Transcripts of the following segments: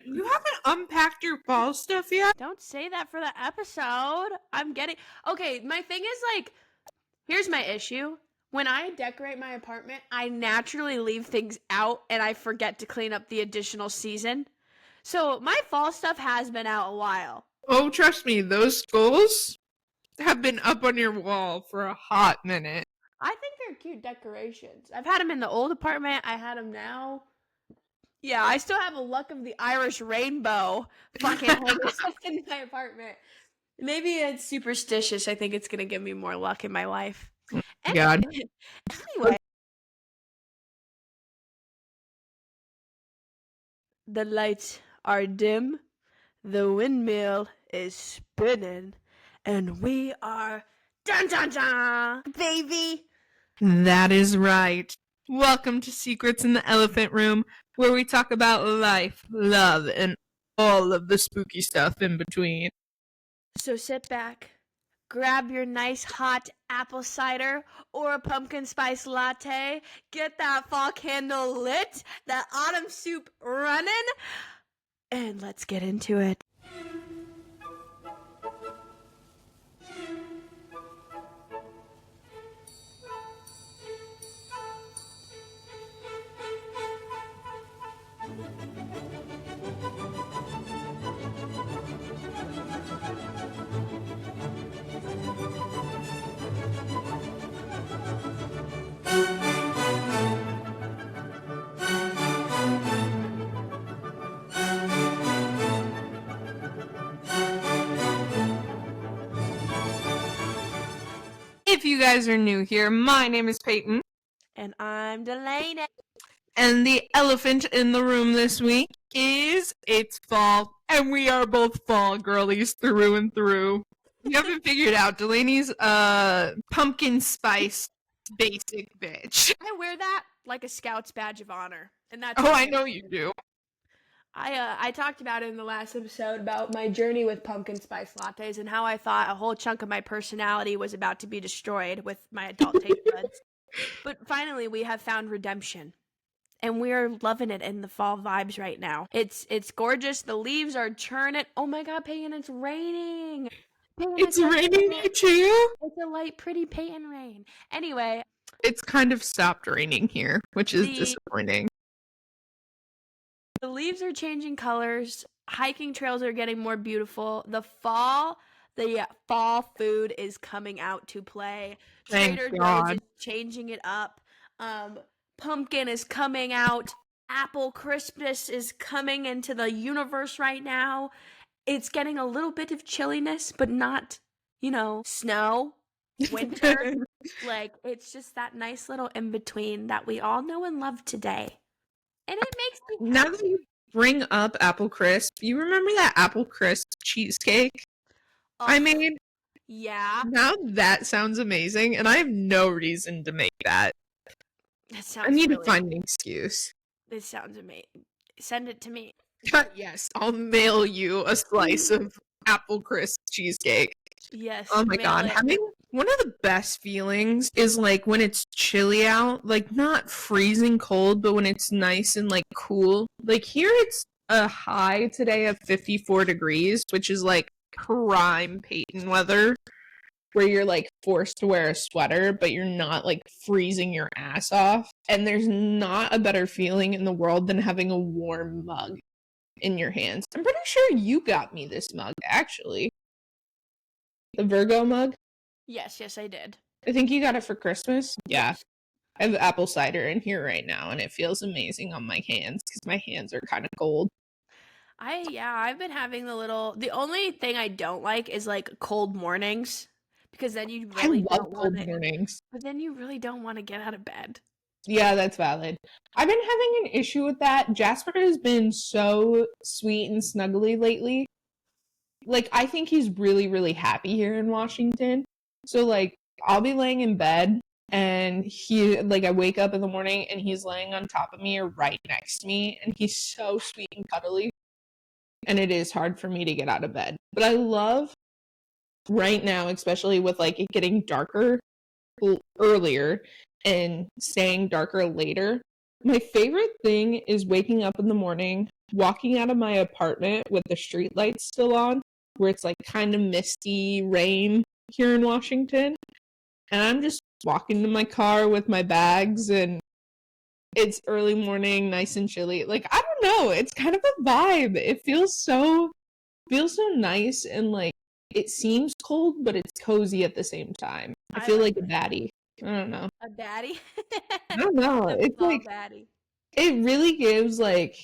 You haven't unpacked your fall stuff yet? Don't say that for the episode. Okay, my thing is, like, here's my issue. When I decorate my apartment, I naturally leave things out and I forget to clean up the additional season. So my fall stuff has been out a while. Oh, trust me, those skulls have been up on your wall for a hot minute. I think they're cute decorations. I've had them in the old apartment. I had them now. Yeah, I still have a Luck of the Irish Rainbow fucking hanging up in my apartment. Maybe it's superstitious. I think it's going to give me more luck in my life. God. Anyway. The lights are dim, the windmill is spinning, and we are dun dun dun, baby. That is right. Welcome to Secrets in the Elephant Room, where we talk about life, love, and all of the spooky stuff in between. So sit back, grab your nice hot apple cider or a pumpkin spice latte, get that fall candle lit, that autumn soup running, and let's get into it. If you guys are new here, my name is Payton. And I'm Dalany. And the elephant in the room this week is it's fall, and we are both fall girlies through and through. You haven't figured out Delaney's pumpkin spice basic bitch. I wear that like a Scout's badge of honor. And that's I know you do. I talked about it in the last episode about my journey with pumpkin spice lattes and how I thought a whole chunk of my personality was about to be destroyed with my adult taste buds. But finally, we have found redemption. And we're loving it in the fall vibes right now. It's gorgeous. The leaves are churning. Oh my God, Peyton, it's raining. Peyton, it's raining too? It's a light, pretty Peyton rain. Anyway. It's kind of stopped raining here, which is disappointing. The leaves are changing colors. Hiking trails are getting more beautiful. The fall food is coming out to play. Trader Joe's is changing it up. Pumpkin is coming out. Apple Christmas is coming into the universe right now. It's getting a little bit of chilliness, but not, snow, winter. Like, it's just that nice little in-between that we all know and love today. And it makes me now that you bring up Apple Crisp, you remember that Apple Crisp cheesecake I made? Yeah. Now that sounds amazing, and I have no reason to make that. I need to find an excuse. This sounds amazing. Send it to me. Yes, I'll mail you a slice of Apple Crisp cheesecake. Yes. Oh my God. One of the best feelings is like when it's chilly out, like not freezing cold, but when it's nice and like cool. Like here it's a high today of 54 degrees, which is like prime Peyton weather, where you're like forced to wear a sweater, but you're not like freezing your ass off. And there's not a better feeling in the world than having a warm mug in your hands. I'm pretty sure you got me this mug, actually. The Virgo mug? Yes, I did. I think you got it for Christmas. Yeah. I have apple cider in here right now, and it feels amazing on my hands because my hands are kind of cold. I've been having the only thing I don't like is like cold mornings, because then you really don't want it. Mornings. But then you really don't want to get out of bed. Yeah, that's valid. I've been having an issue with that. Jasper has been so sweet and snuggly lately. Like, I think he's really, really happy here in Washington. So, like, I'll be laying in bed, and I wake up in the morning, and he's laying on top of me or right next to me, and he's so sweet and cuddly. And it is hard for me to get out of bed. But I love, right now, especially with, like, it getting darker earlier and staying darker later, my favorite thing is waking up in the morning, walking out of my apartment with the street lights still on, where it's like kind of misty rain here in Washington. And I'm just walking to my car with my bags, and it's early morning, nice and chilly. Like, I don't know, it's kind of a vibe. It feels so nice, and like it seems cold, but it's cozy at the same time. I feel like a baddie. I don't know. A baddie? I don't know. It's like baddie. It really gives like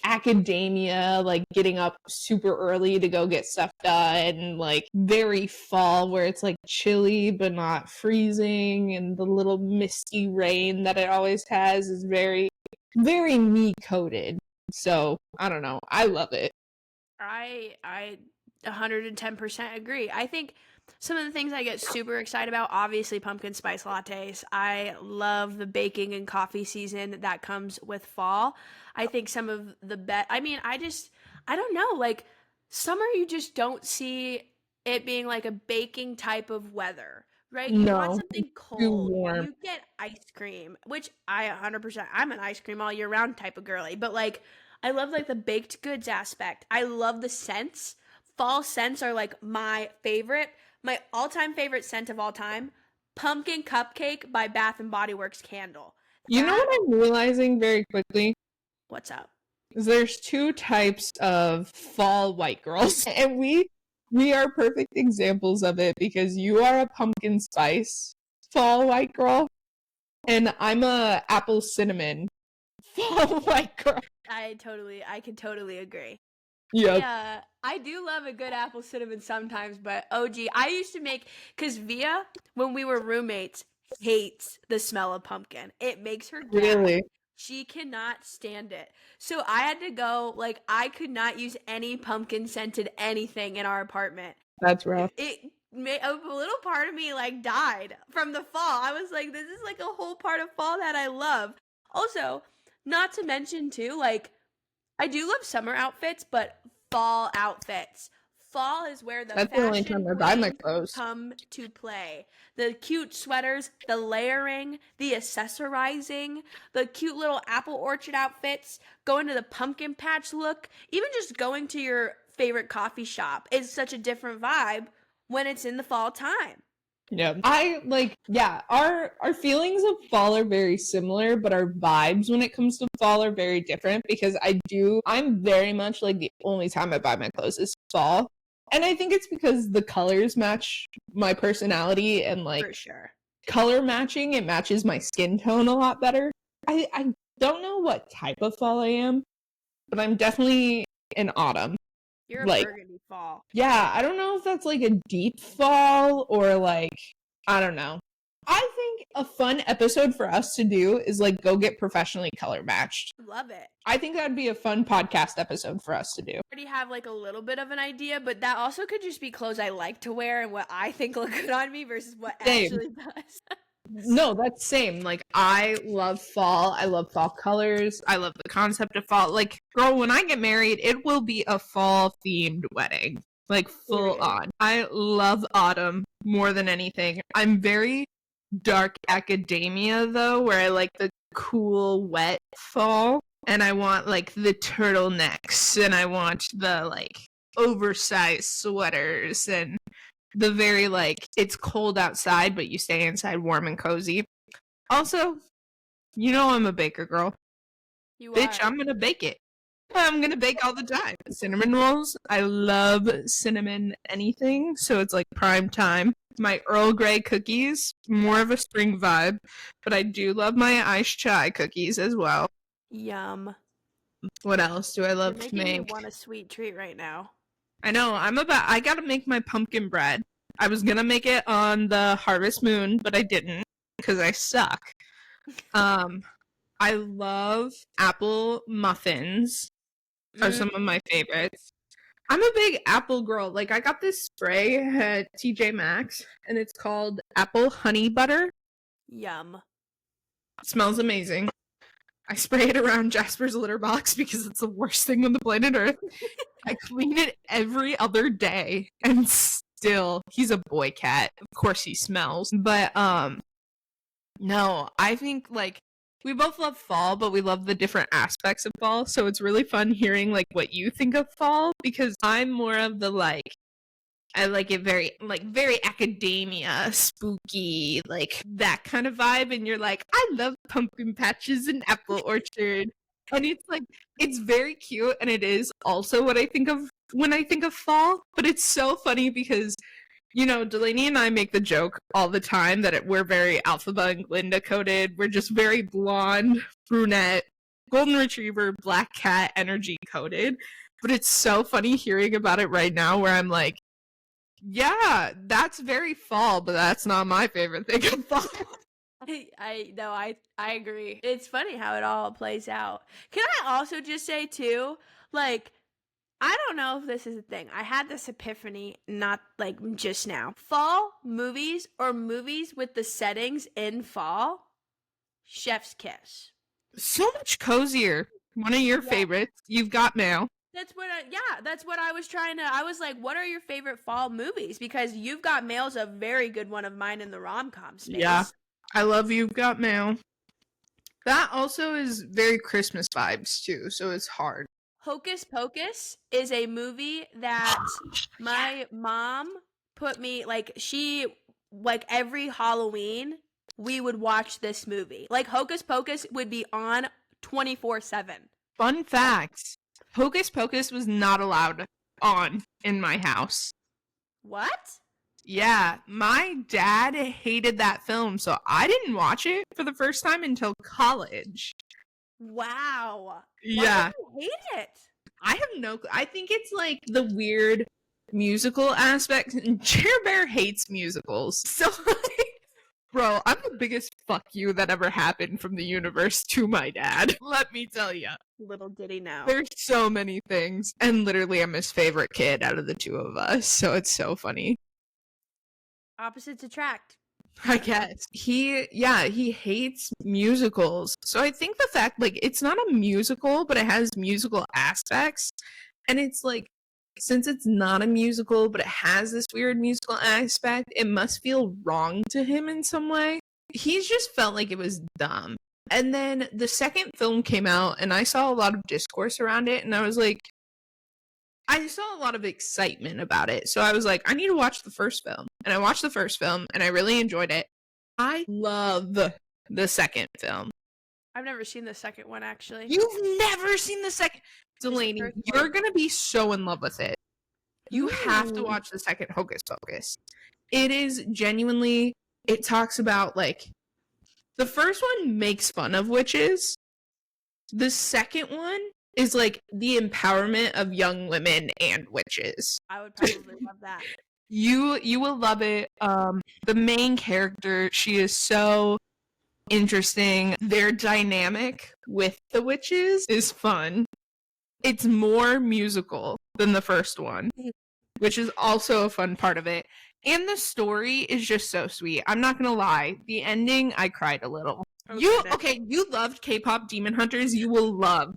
academia, like getting up super early to go get stuff done, like very fall where it's like chilly but not freezing, and the little misty rain that it always has is very, very me coded. So I don't know. I love it. I 110% agree. I think some of the things I get super excited about, obviously pumpkin spice lattes. I love the baking and coffee season that comes with fall. I think some of the I don't know, like summer you just don't see it being like a baking type of weather, right? You want something cold. Warm. You get ice cream, which I 100%, I'm an ice cream all year round type of girly, but like I love like the baked goods aspect. I love the scents. Fall scents are like my favorite. My all-time favorite scent of all time, Pumpkin Cupcake by Bath and Body Works candle. You know what I'm realizing very quickly? What's up? Is there's two types of fall white girls, and we are perfect examples of it, because you are a pumpkin spice fall white girl, and I'm a apple cinnamon fall white girl. I can totally agree. Yeah, I do love a good apple cinnamon sometimes, but I used to make, because Via, when we were roommates, hates the smell of pumpkin. It makes her gag. Really? She cannot stand it. So I had to go, like, I could not use any pumpkin scented anything in our apartment. That's rough. A little part of me, like, died from the fall. I was like, this is, like, a whole part of fall that I love. Also, not to mention, too, like, I do love summer outfits, but fall outfits. Fall is where the fashion queens come to play. The cute sweaters, the layering, the accessorizing, the cute little apple orchard outfits, going to the pumpkin patch look, even just going to your favorite coffee shop is such a different vibe when it's in the fall time. Yeah. Our feelings of fall are very similar, but our vibes when it comes to fall are very different, because I'm very much like the only time I buy my clothes is fall. And I think it's because the colors match my personality, and like for sure, color matching, it matches my skin tone a lot better. I don't know what type of fall I am, but I'm definitely an autumn. You're a burgundy fall. Yeah, I don't know if that's like a deep fall or like, I don't know. I think a fun episode for us to do is like go get professionally color matched. Love it. I think that'd be a fun podcast episode for us to do. I already have like a little bit of an idea, but that also could just be clothes I like to wear and what I think look good on me versus what actually does. No, that's same. Like, I love fall. I love fall colors. I love the concept of fall. Like, girl, when I get married, it will be a fall-themed wedding. Like, full on. I love autumn more than anything. I'm very dark academia, though, where I like the cool, wet fall. And I want, like, the turtlenecks. And I want the, like, oversized sweaters and the very, like, it's cold outside, but you stay inside warm and cozy. Also, you know I'm a baker girl. Bitch, I'm gonna bake it. I'm gonna bake all the time. Cinnamon rolls. I love cinnamon anything, so it's like prime time. My Earl Grey cookies, more of a spring vibe, but I do love my iced chai cookies as well. Yum. What else do I love to make? Making me want a sweet treat right now. I know, I gotta make my pumpkin bread. I was gonna make it on the harvest moon, but I didn't, because I suck. I love apple muffins, are some of my favorites. I'm a big apple girl. Like, I got this spray at TJ Maxx, and it's called Apple Honey Butter. Yum. It smells amazing. I spray it around Jasper's litter box because it's the worst thing on the planet Earth. I clean it every other day, and still, he's a boy cat. Of course he smells. But, no, I think, like, We both love fall, but we love the different aspects of fall. So it's really fun hearing like what you think of fall, because I'm more of the like, I like it very academia, spooky, like that kind of vibe. And you're like, I love pumpkin patches and apple orchard. And it's like, it's very cute. And it is also what I think of when I think of fall. But it's so funny because, you know, Dalany and I make the joke all the time that we're very Elphaba and Glinda coded. We're just very blonde, brunette, golden retriever, black cat energy coded. But it's so funny hearing about it right now where I'm like, yeah, that's very fall, but that's not my favorite thing of fall. I agree. It's funny how it all plays out. Can I also just say too, like, I don't know if this is a thing. I had this epiphany not like just now. Fall movies or movies with the settings in fall, chef's kiss. So much cozier. One of your favorites, You've Got Mail. That's what I was trying to, I was like, what are your favorite fall movies? Because You've Got Mail's a very good one of mine in the rom-com space. Yeah, I love You've Got Mail. That also is very Christmas vibes too, so it's hard. Hocus Pocus is a movie that my mom put me, like, every Halloween, we would watch this movie. Like, Hocus Pocus would be on 24/7. Fun fact. Hocus Pocus was not allowed on in my house. What? Yeah, my dad hated that film, so I didn't watch it for the first time until college. Wow. Yeah. Why do you hate it? I have no I think it's like the weird musical aspect. Chair Bear hates musicals. So bro, I'm the biggest fuck you that ever happened from the universe to my dad. Let me tell you. Little did he know. There's so many things. And literally I'm his favorite kid out of the two of us. So it's so funny. Opposites attract. I guess. He hates musicals. So I think the fact, like, it's not a musical, but it has musical aspects. And it's like, since it's not a musical, but it has this weird musical aspect, it must feel wrong to him in some way. He's just felt like it was dumb. And then the second film came out, and I saw a lot of discourse around it, and I was like, I saw a lot of excitement about it. So I was like, I need to watch the first film. And I watched the first film, and I really enjoyed it. I love the second film. I've never seen the second one, actually. You've never seen the second? Delaney, you're going to be so in love with it. You have to watch the second Hocus Pocus. It is genuinely, it talks about, like, the first one makes fun of witches. The second one is, like, the empowerment of young women and witches. I would probably love that. You will love it. The main character, she is so interesting. Their dynamic with the witches is fun. It's more musical than the first one, which is also a fun part of it. And the story is just so sweet. I'm not gonna lie. The ending, I cried a little. You loved K-pop Demon Hunters. You will love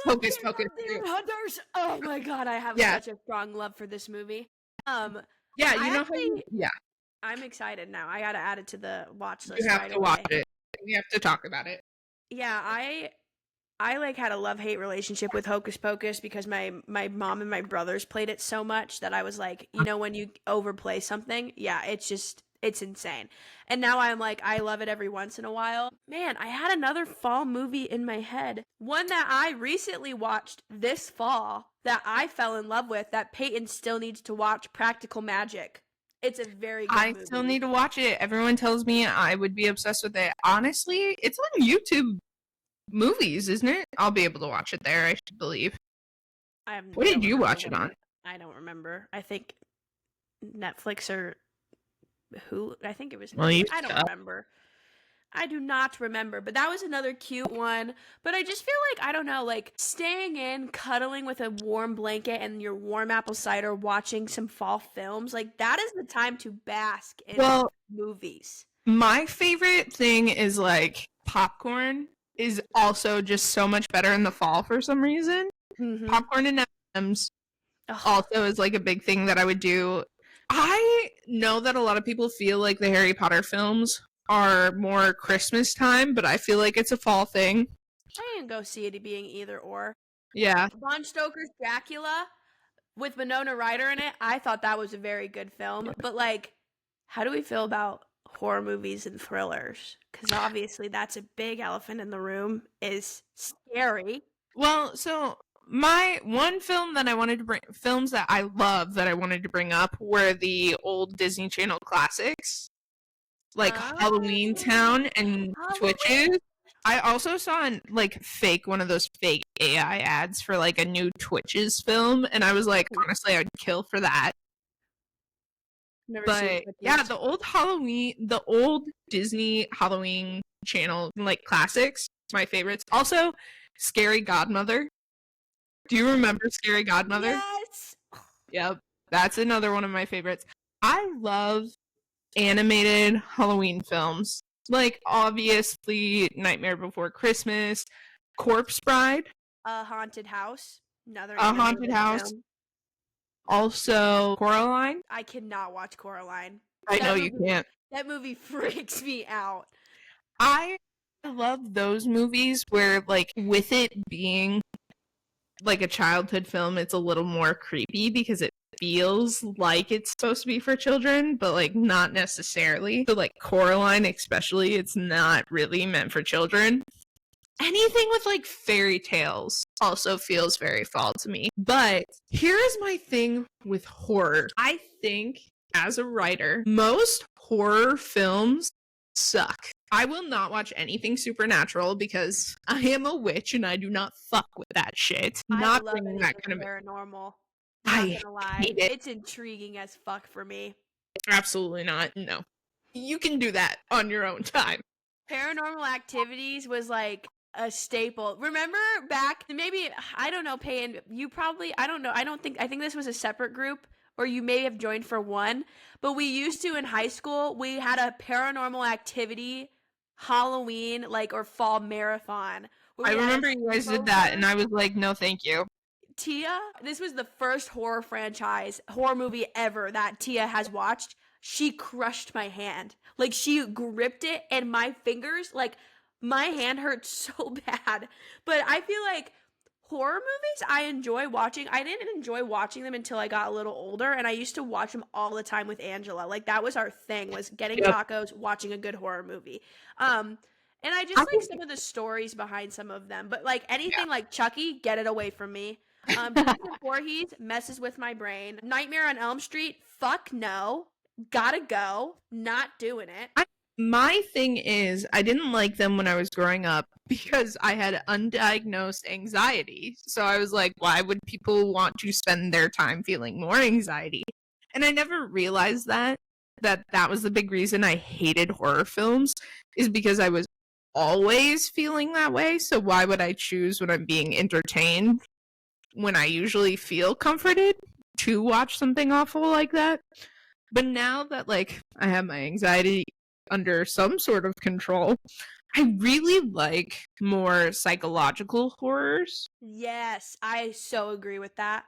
Hocus Pocus. Demon Hunters. Oh my god, I have such a strong love for this movie. Yeah, you know how I'm excited now. I gotta add it to the watch list. You have to watch it. We have to talk about it. Yeah, I like had a love-hate relationship with Hocus Pocus because my mom and my brothers played it so much that I was like, you know, when you overplay something, it's insane. And now I'm like, I love it every once in a while. Man, I had another fall movie in my head. One that I recently watched this fall that I fell in love with that Peyton still needs to watch, Practical Magic. It's a very good movie. I still need to watch it. Everyone tells me I would be obsessed with it. Honestly, it's on YouTube Movies, isn't it? I'll be able to watch it there, I should believe. What did you watch it on? I don't remember. I think Netflix or Hulu. I think it was Netflix. I don't remember. I do not remember, but that was another cute one. But I just feel like, I don't know, like staying in, cuddling with a warm blanket and your warm apple cider, watching some fall films, like that is the time to bask in movies. My favorite thing is like popcorn is also just so much better in the fall for some reason. Mm-hmm. Popcorn and M&Ms also is like a big thing that I would do. I know that a lot of people feel like the Harry Potter films are more Christmas time, but I feel like it's a fall thing. I didn't go see it being either or. Yeah. Bram Stoker's Dracula with Winona Ryder in it, I thought that was a very good film. But, like, how do we feel about horror movies and thrillers? Because obviously that's a big elephant in the room, is scary. Well, so my one film that I wanted to bring, films that I love that I wanted to bring up were the old Disney Channel classics, like Halloween Town and Twitches. I also saw one of those fake AI ads for like a new Twitches film, and I was like, honestly, I'd kill for that. But yeah, the old Disney Halloween Channel like classics, my favorites. Also, Scary Godmother. Do you remember Scary Godmother? Yes. Yep, that's another one of my favorites. I love animated Halloween films. Like, obviously, Nightmare Before Christmas, Corpse Bride. A Haunted House. Another A Haunted House. Film. Also, Coraline. I cannot watch Coraline. I know you can't. That movie freaks me out. I love those movies where, like, with it being, like, a childhood film, it's a little more creepy because it feels like it's supposed to be for children, but like not necessarily. So like Coraline especially, it's not really meant for children. Anything with like fairy tales also feels very fall to me. But here's my thing with horror. I think as a writer, most horror films suck. I will not watch anything supernatural because I am a witch and I do not fuck with that shit. Not bringing that kind of paranormal. I hate it. It's intriguing as fuck for me. Absolutely not. No. You can do that on your own time. Paranormal Activities was like a staple. Remember back, maybe, I don't know, Payton, you probably, I don't know, I think this was a separate group, or you may have joined for one, but we used to in high school, we had a Paranormal Activity Halloween, like, or fall marathon. I remember you guys did that, and I was like, no, thank you. Tia, this was the first horror movie ever that Tia has watched. She crushed my hand. Like, she gripped it, and my fingers, like, my hand hurt so bad. But I feel like horror movies I enjoy watching. I didn't enjoy watching them until I got a little older, and I used to watch them all the time with Angela. Like, that was our thing, was getting tacos, watching a good horror movie. And I just like some of the stories behind some of them. But, like, anything like Chucky, get it away from me. Jason Voorhees messes with my brain. Nightmare on Elm Street, fuck no. Gotta go. Not doing it. My thing is, I didn't like them when I was growing up because I had undiagnosed anxiety. So I was like, why would people want to spend their time feeling more anxiety? And I never realized that was the big reason I hated horror films, is because I was always feeling that way. So why would I choose when I'm being entertained, when I usually feel comforted, to watch something awful like that? But now that, like, I have my anxiety under some sort of control, I really like more psychological horrors. Yes, I so agree with that.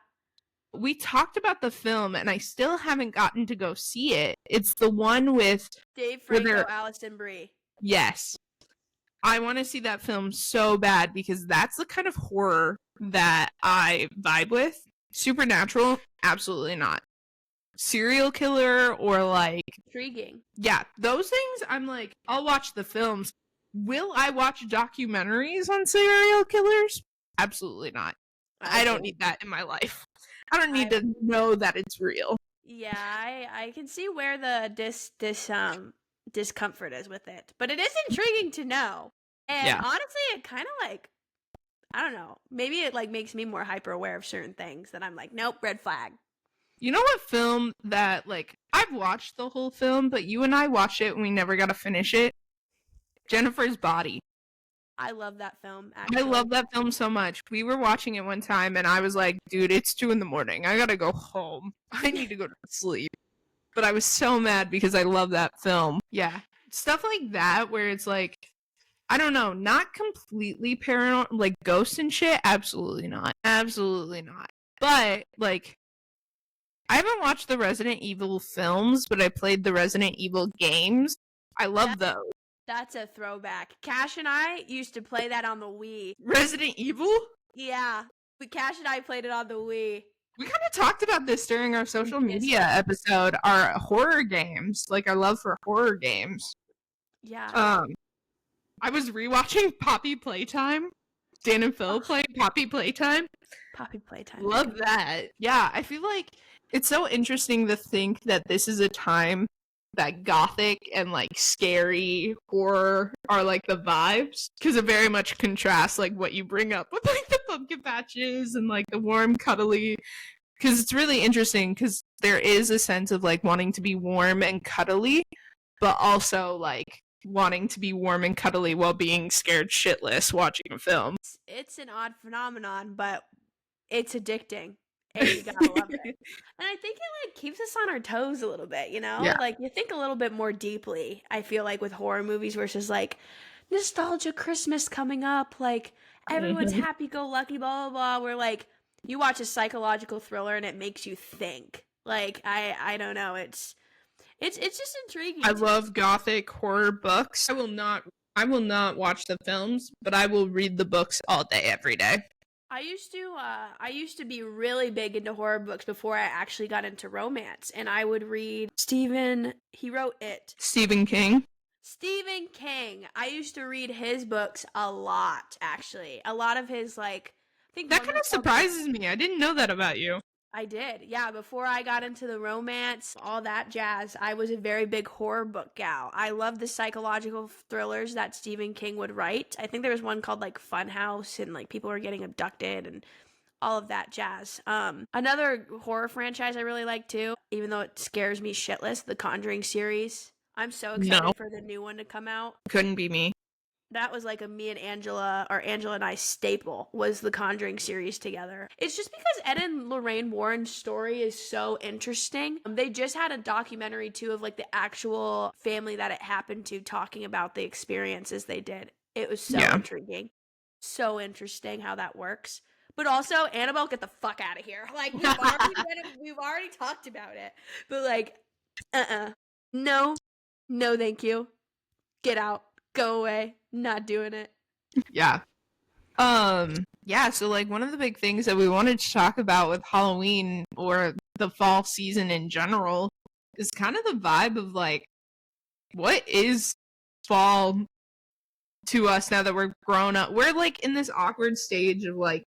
We talked about the film, and I still haven't gotten to go see it. It's the one with Dave Franco, Alison Brie. Yes. I want to see that film so bad because that's the kind of horror that I vibe with. Supernatural, absolutely not. Serial killer or like intriguing. Yeah, those things I'm like, I'll watch the films. Will I watch documentaries on serial killers? Absolutely not. I don't need that in my life. I don't need to know that it's real. Yeah, I can see where the discomfort is with it, but it is intriguing to know. And honestly, it kind of like, I don't know, maybe it like makes me more hyper aware of certain things that I'm like, nope, red flag. You know what film that, like, I've watched the whole film, but you and I watched it and we never got to finish it? Jennifer's Body. I love that film, actually. I love that film so much. We were watching it one time and I was like, dude, it's 2 a.m. I gotta go home. I need to go to sleep. But I was so mad because I love that film. Yeah. Stuff like that where it's like, I don't know, not completely paranormal, like ghosts and shit. Absolutely not. Absolutely not. But, like, I haven't watched the Resident Evil films, but I played the Resident Evil games. I love those. That's a throwback. Cash and I used to play that on the Wii. Resident Evil? Yeah. Cash and I played it on the Wii. We kind of talked about this during our social media episode, our horror games, like our love for horror games. Yeah. I was rewatching Poppy Playtime. Dan and Phil playing Poppy Playtime. Poppy Playtime. Love that. Yeah, I feel like it's so interesting to think that this is a time that gothic and like scary horror are like the vibes, because it very much contrasts like what you bring up with like the pumpkin patches and like the warm cuddly, because it's really interesting because there is a sense of like wanting to be warm and cuddly, but also like wanting to be warm and cuddly while being scared shitless watching a film. It's an odd phenomenon, but it's addicting. And you gotta love it. And I think it like keeps us on our toes a little bit, you know? Yeah. Like you think a little bit more deeply, I feel like, with horror movies versus like nostalgia Christmas coming up, like everyone's happy-go-lucky, blah, blah, blah. Where like you watch a psychological thriller and it makes you think. Like, I don't know, it's just intriguing. I love gothic horror books. I will not watch the films, but I will read the books all day, every day. I used to be really big into horror books before I actually got into romance, and I would read he wrote It. Stephen King. Stephen King. I used to read his books a lot, actually. A lot of his, like, I think that kind of surprises me. I didn't know that about you. I did. Yeah, before I got into the romance, all that jazz, I was a very big horror book gal. I love the psychological thrillers that Stephen King would write. I think there was one called like Funhouse, and like people were getting abducted and all of that jazz. Another horror franchise I really like too, even though it scares me shitless, the Conjuring series. I'm so excited for the new one to come out. Couldn't be me. That was like a me and Angela, or Angela and I staple, was the Conjuring series together. It's just because Ed and Lorraine Warren's story is so interesting. They just had a documentary too of like the actual family that it happened to, talking about the experiences they did. It was so intriguing. So interesting how that works. But also, Annabelle, get the fuck out of here. Like, we've already talked about it. But like, no, thank you. Get out. Go away. Not doing it. Yeah. Yeah, so like one of the big things that we wanted to talk about with Halloween, or the fall season in general, is kind of the vibe of like, what is fall to us now that we're grown up? We're like in this awkward stage of like,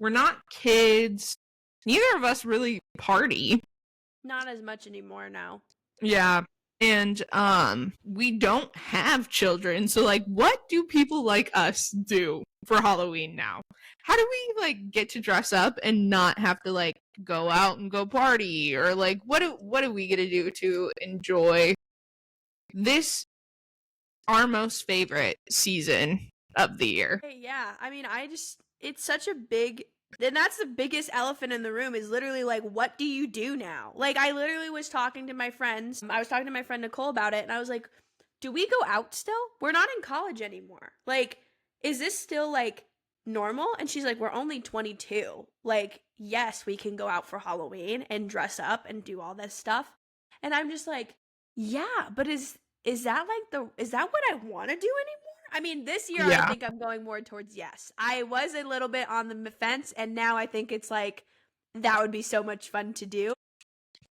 we're not kids. Neither of us really party. Not as much anymore now. Yeah. And we don't have children, so like what do people like us do for Halloween now? How do we like get to dress up and not have to like go out and go party? Or like what are we gonna do to enjoy this, our most favorite season of the year? Yeah, I mean, it's such a big, and that's the biggest elephant in the room, is literally like, what do you do now? Like, I literally was talking to my friends. I was talking to my friend Nicole about it, and I was like, do we go out still? We're not in college anymore. Like, is this still like normal? And she's like, we're only 22. Like, yes, we can go out for Halloween and dress up and do all this stuff. And I'm just like, yeah, but is that like is that what I want to do anymore? I mean, this year I think I'm going more towards yes. I was a little bit on the fence, and now I think it's like, that would be so much fun to do.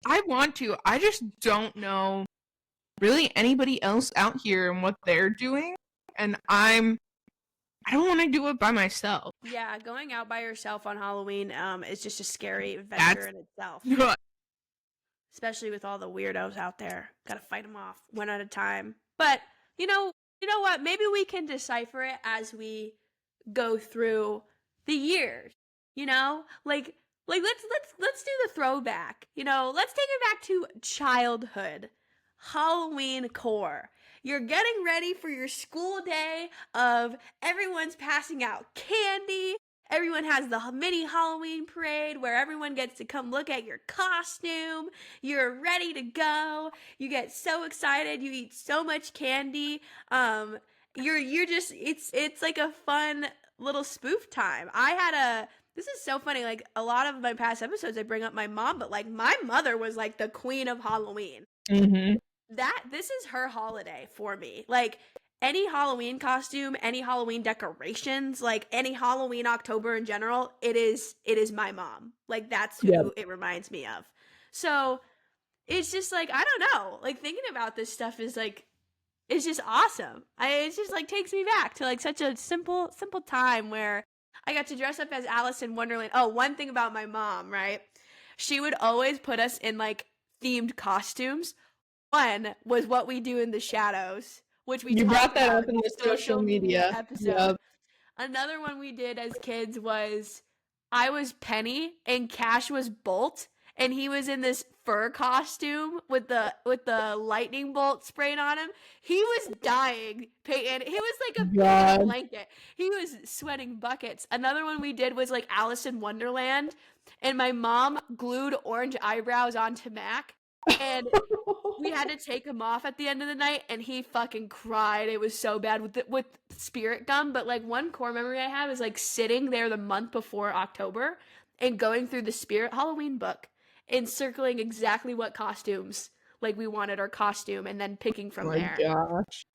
I want to. I just don't know really anybody else out here and what they're doing, and I don't want to do it by myself. Yeah, going out by yourself on Halloween is just a scary adventure in itself. Especially with all the weirdos out there. Gotta fight them off one at a time. But, you know what? Maybe we can decipher it as we go through the years. You know? Like let's do the throwback. You know, let's take it back to childhood. Halloween core. You're getting ready for your school day of everyone's passing out candy. Everyone has the mini Halloween parade where everyone gets to come look at your costume. You're ready to go. You get so excited. You eat so much candy. You're just, it's like a fun little spoof time. This is so funny. Like, a lot of my past episodes, I bring up my mom, but like, my mother was like the queen of Halloween. Mm-hmm. this is her holiday for me. Like, any Halloween costume, any Halloween decorations, like any Halloween October in general, it is my mom. Like, that's who it reminds me of. So it's just like, I don't know. Like, thinking about this stuff is like, it's just awesome. It just like takes me back to like such a simple time where I got to dress up as Alice in Wonderland. Oh, one thing about my mom, right? She would always put us in like themed costumes. One was What We Do in the Shadows, which we brought talked that about up in in the social media episode. Yep. Another one we did as kids was I was Penny and Cash was Bolt, and he was in this fur costume with the lightning bolt sprayed on him. He was dying, Peyton. He was like a blanket. He was sweating buckets. Another one we did was like Alice in Wonderland, and my mom glued orange eyebrows onto Mac, and we had to take him off at the end of the night, and he fucking cried. It was so bad with spirit gum. But like, one core memory I have is like sitting there the month before October and going through the Spirit Halloween book and circling exactly what costumes like we wanted our costume, and then picking from there. Gosh.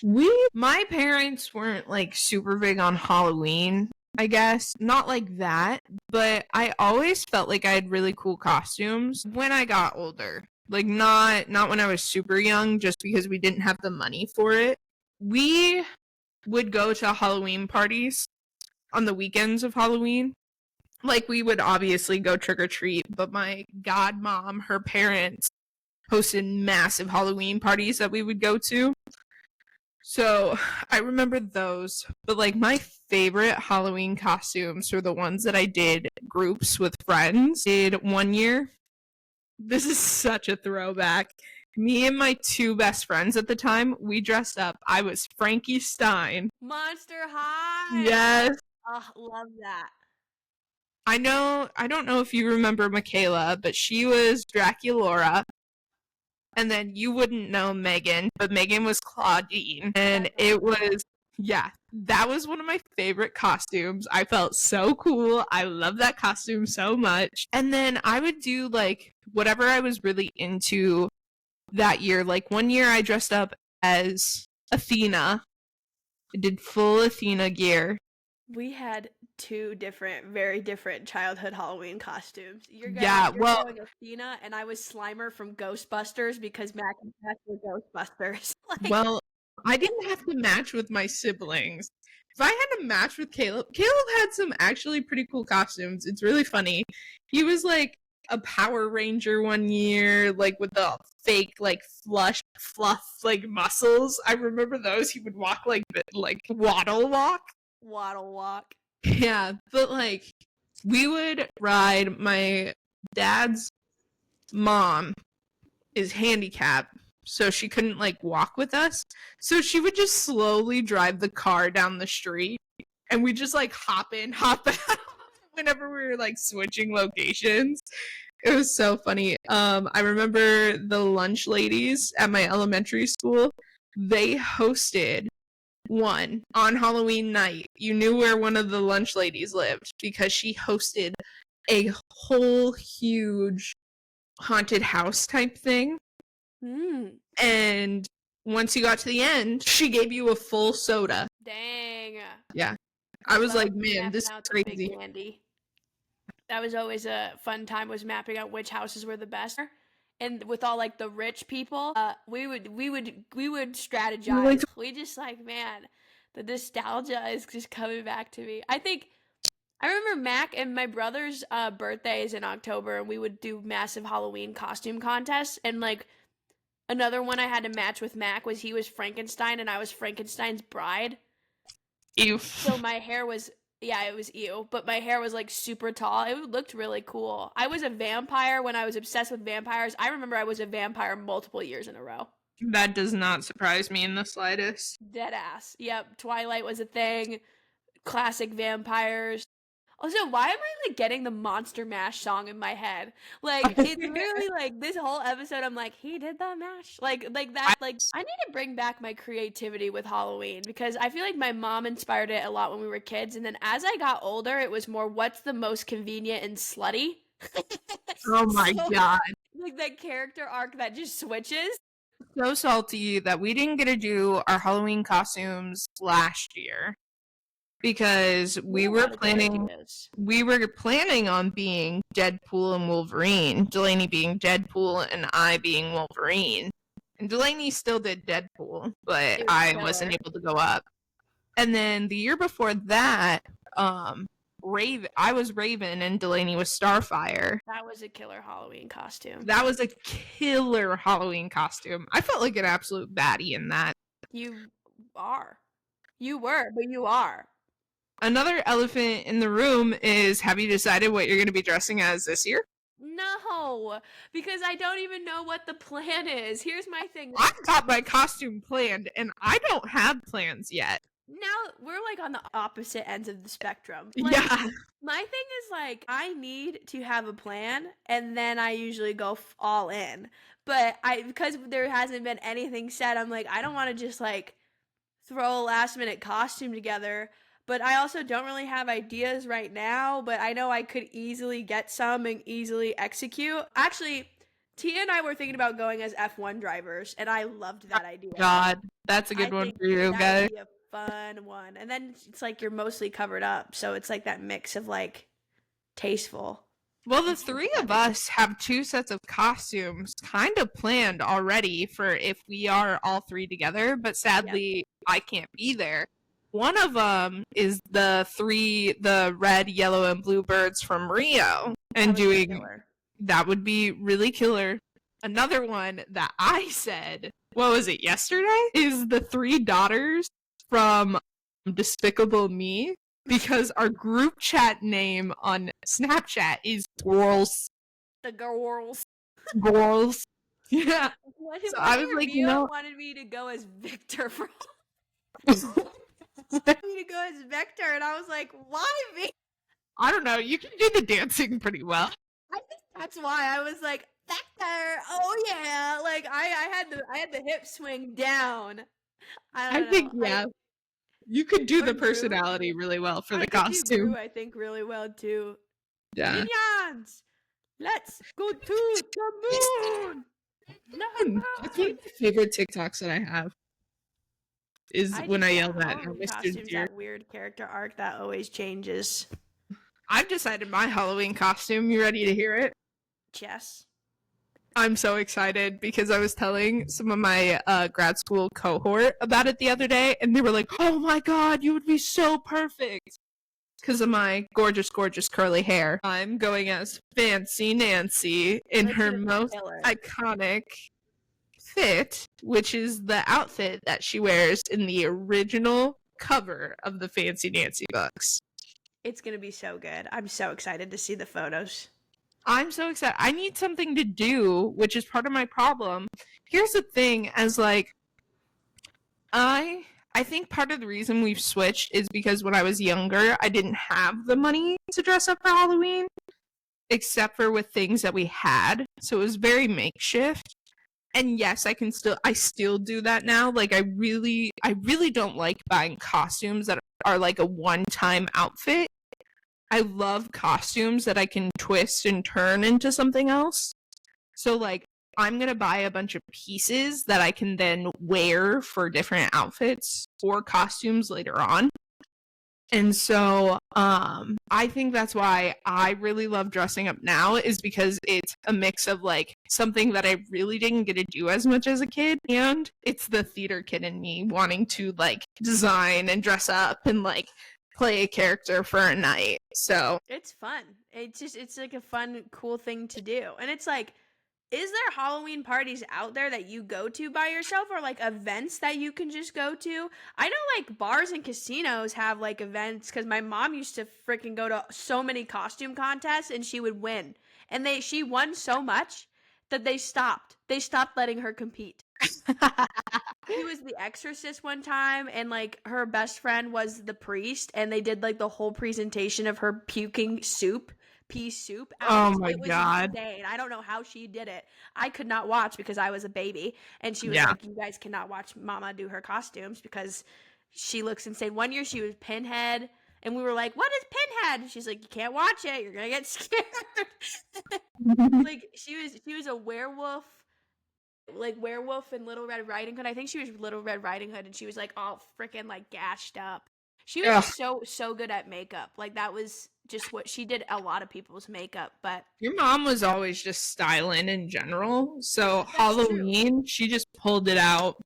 My parents weren't like super big on Halloween, I guess. Not like that, but I always felt like I had really cool costumes when I got older. Like, not when I was super young, just because we didn't have the money for it. We would go to Halloween parties on the weekends of Halloween. Like, we would obviously go trick-or-treat, but my godmom, her parents, hosted massive Halloween parties that we would go to. So I remember those. But like, my favorite Halloween costumes were the ones that I did groups with friends. Did one year. This is such a throwback. Me and my two best friends at the time, we dressed up. I was Frankie Stein. Monster High! Yes. Oh, love that. I don't know if you remember Michaela, but she was Draculaura. And then you wouldn't know Megan, but Megan was Claudine. And it was, yeah, that was one of my favorite costumes. I felt so cool. I love that costume so much. And then I would do like whatever I was really into that year. Like, one year I dressed up as Athena. I did full Athena gear. We had two very different childhood Halloween costumes. You're going Athena, and I was Slimer from Ghostbusters because Mac and Mac were Ghostbusters. Like, well, I didn't have to match with my siblings. If I had to match with Caleb had some actually pretty cool costumes. It's really funny. He was like a Power Ranger one year, like with the fake like fluff like muscles. I remember those. He would walk like waddle walk. Yeah, but like, we would ride. My dad's mom is handicapped, so she couldn't like walk with us, so she would just slowly drive the car down the street, and we just like hop in, hop out whenever we were like switching locations. It was so funny. I remember the lunch ladies at my elementary school, they hosted one on Halloween night. You knew where one of the lunch ladies lived because she hosted a whole huge haunted house type thing. And once you got to the end, she gave you a full soda. Dang. Yeah. I was like, man, this is crazy. That was always a fun time, was mapping out which houses were the best. And with all like the rich people, we would strategize. We just like, man, the nostalgia is just coming back to me. I remember Mac and my brother's birthdays in October, and we would do massive Halloween costume contests. And like, another one I had to match with Mac was he was Frankenstein and I was Frankenstein's bride. Ew. So my hair was, yeah, it was ew, but my hair was like super tall. It looked really cool. I was a vampire when I was obsessed with vampires. I remember I was a vampire multiple years in a row. That does not surprise me in the slightest. Dead ass. Yep, Twilight was a thing. Classic vampires. Also, why am I like getting the Monster Mash song in my head? Like, it's really like this whole episode I'm like, he did the mash. Like that, like, I need to bring back my creativity with Halloween, because I feel like my mom inspired it a lot when we were kids, and then as I got older, it was more what's the most convenient and slutty. Oh my god. Like that character arc that just switches. so salty that we didn't get to do our Halloween costumes last year because we were planning on being Deadpool and Wolverine, Delaney being Deadpool and I being Wolverine. And Delaney still did Deadpool, but I wasn't able to go up. And then the year before that, I was Raven and Delaney was Starfire. That was a killer Halloween costume. That was a killer Halloween costume. I felt like an absolute baddie in that. You are. You were, but you are. Another elephant in the room is, have you decided what you're going to be dressing as this year? No, because I don't even know what the plan is. Here's my thing. I've got my costume planned, and I don't have plans yet. Now, we're, like, on the opposite ends of the spectrum. Like, yeah. My thing is, like, I need to have a plan, and then I usually go all in. But because there hasn't been anything said, I'm like, I don't want to just, like, throw a last-minute costume together. But I also don't really have ideas right now, but I know I could easily get some and easily execute. Actually, Tia and I were thinking about going as F1 drivers, and I loved that idea. God, that's a good one for you, guys. That would be a fun one. And then it's like you're mostly covered up, so it's like that mix of like tasteful. Well, the three of us have 2 sets of costumes kind of planned already for if we are all 3 together, but sadly I can't be there. One of them is the red, yellow, and blue birds from Rio, and that would be really killer. Another one that I said, what was it, yesterday? Is the 3 daughters from Despicable Me, because our group chat name on Snapchat is Girls. The Girls. Girls. Yeah. So I was like, wanted me to go as Victor from me to go as Vector, and I was like, why me? I don't know, you can do the dancing pretty well. I think that's why I was like, Vector, oh yeah, like I had the hip swing down. I think you could do the personality really well for the costume. I think really well too. Yeah. Minions, let's go to the moon. No, that's one of my favorite TikToks that I have. Is when I yell that Mr. Deer. That weird character arc that always changes. I've decided my Halloween costume. You ready to hear it? Yes. I'm so excited because I was telling some of my grad school cohort about it the other day, and they were like, "Oh my god, you would be so perfect!" Because of my gorgeous, gorgeous curly hair. I'm going as Fancy Nancy in her most iconic fit, which is the outfit that she wears in the original cover of the Fancy Nancy books. It's gonna be so good. I'm so excited to see the photos. I'm so excited. I need something to do, which is part of my problem. Here's the thing, as like, I think part of the reason we've switched is because when I was younger, I didn't have the money to dress up for Halloween, except for with things that we had. So it was very makeshift. And yes, I still do that now. Like, I really don't like buying costumes that are like a one-time outfit. I love costumes that I can twist and turn into something else. So, like, I'm going to buy a bunch of pieces that I can then wear for different outfits or costumes later on. And so, I think that's why I really love dressing up now, is because it's a mix of, like, something that I really didn't get to do as much as a kid, and it's the theater kid in me wanting to, like, design and dress up and, like, play a character for a night. So it's fun. It's like a fun, cool thing to do. And it's like, is there Halloween parties out there that you go to by yourself, or like events that you can just go to? I know like bars and casinos have like events, because my mom used to freaking go to so many costume contests and she would win. And she won so much that they stopped letting her compete. He was the exorcist one time, and like her best friend was the priest, and they did like the whole presentation of her puking pea soup. Oh my god. Insane. I don't know how she did it. I could not watch because I was a baby, and she was like, you guys cannot watch Mama do her costumes because she looks insane. One year she was Pinhead, and we were like, what is Pinhead? And she's like, you can't watch it, you're gonna get scared. Like she was a werewolf like Werewolf and Little Red Riding Hood. I think she was Little Red Riding Hood, and she was like all freaking like gashed up. She was just so good at makeup. Like that was just what she did. A lot of people's makeup, but your mom was always just styling in general. So Halloween, she just pulled it out.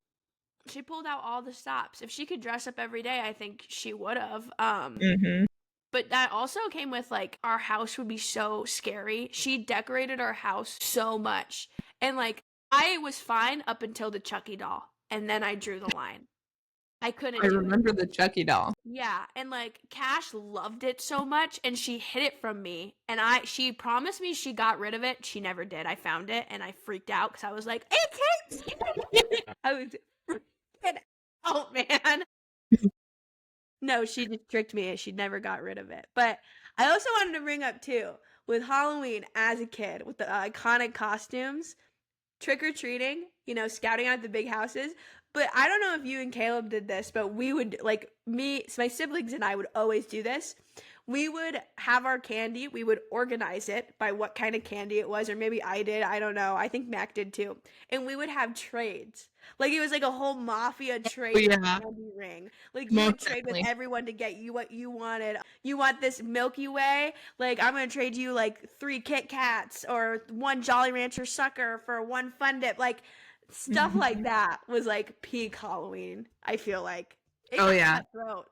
She pulled out all the stops. If she could dress up every day, I think she would have. But that also came with like our house would be so scary. She decorated our house so much, and like I was fine up until the Chucky doll, and then I drew the line. I couldn't. I remember the Chucky doll. Yeah, and like Cash loved it so much, and she hid it from me. And she promised me she got rid of it. She never did. I found it, and I freaked out because I was like, "It can't." I was freaking out, man. No, she just tricked me. She never got rid of it. But I also wanted to bring up too with Halloween as a kid with the iconic costumes, trick or treating. Scouting out the big houses. But I don't know if you and Caleb did this, but we would, like, my siblings and I would always do this. We would have our candy. We would organize it by what kind of candy it was, or maybe I did. I don't know. I think Mac did too. And we would have trades. Like, it was like a whole mafia trade candy ring. Like, you would trade with everyone to get you what you wanted. You want this Milky Way? Like, I'm going to trade you, like, 3 Kit Kats or 1 Jolly Rancher Sucker for 1 Fun Dip. Like, stuff like that was like peak Halloween. I feel like. Cutthroat.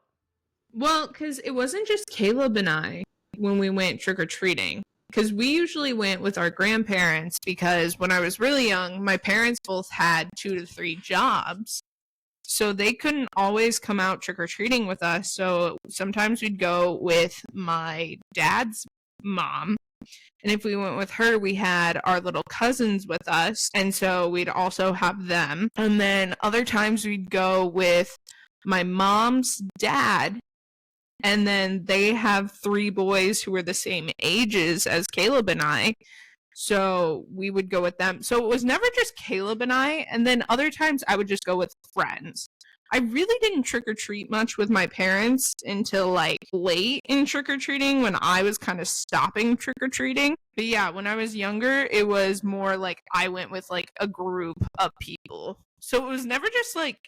Well, because it wasn't just Caleb and I when we went trick-or-treating. Because we usually went with our grandparents, because when I was really young, my parents both had 2 to 3 jobs. So they couldn't always come out trick-or-treating with us. So sometimes we'd go with my dad's mom. And if we went with her, we had our little cousins with us. And so we'd also have them. And then other times we'd go with my mom's dad. And then they have 3 boys who were the same ages as Caleb and I. So we would go with them. So it was never just Caleb and I. And then other times I would just go with friends. I really didn't trick-or-treat much with my parents until like late in trick-or-treating, when I was kind of stopping trick-or-treating. But yeah, when I was younger, it was more like I went with like a group of people. So it was never just like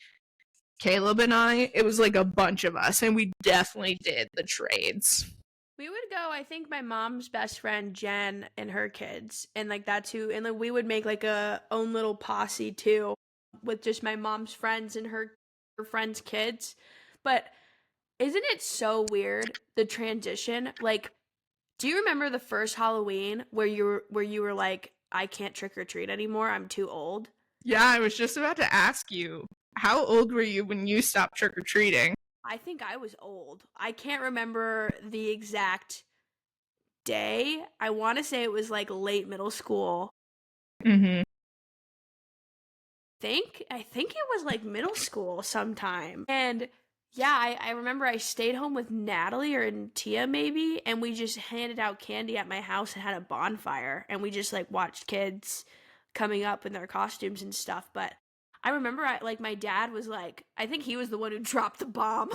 Caleb and I, it was like a bunch of us, and we definitely did the trades. We would go, I think my mom's best friend Jen and her kids, and like that too, and like we would make like a own little posse too, with just my mom's friends and her friends' kids. But isn't it so weird, the transition? Like, do you remember the first Halloween where you were like, I can't trick or treat anymore, I'm too old? Yeah, I was just about to ask you, how old were you when you stopped trick or treating? I think I was old. I can't remember the exact day. I want to say it was like late middle school. I think it was like middle school sometime. And yeah, I remember I stayed home with Natalie or Tia maybe, and we just handed out candy at my house and had a bonfire, and we just like watched kids coming up in their costumes and stuff. But I remember my dad was like, I think he was the one who dropped the bomb.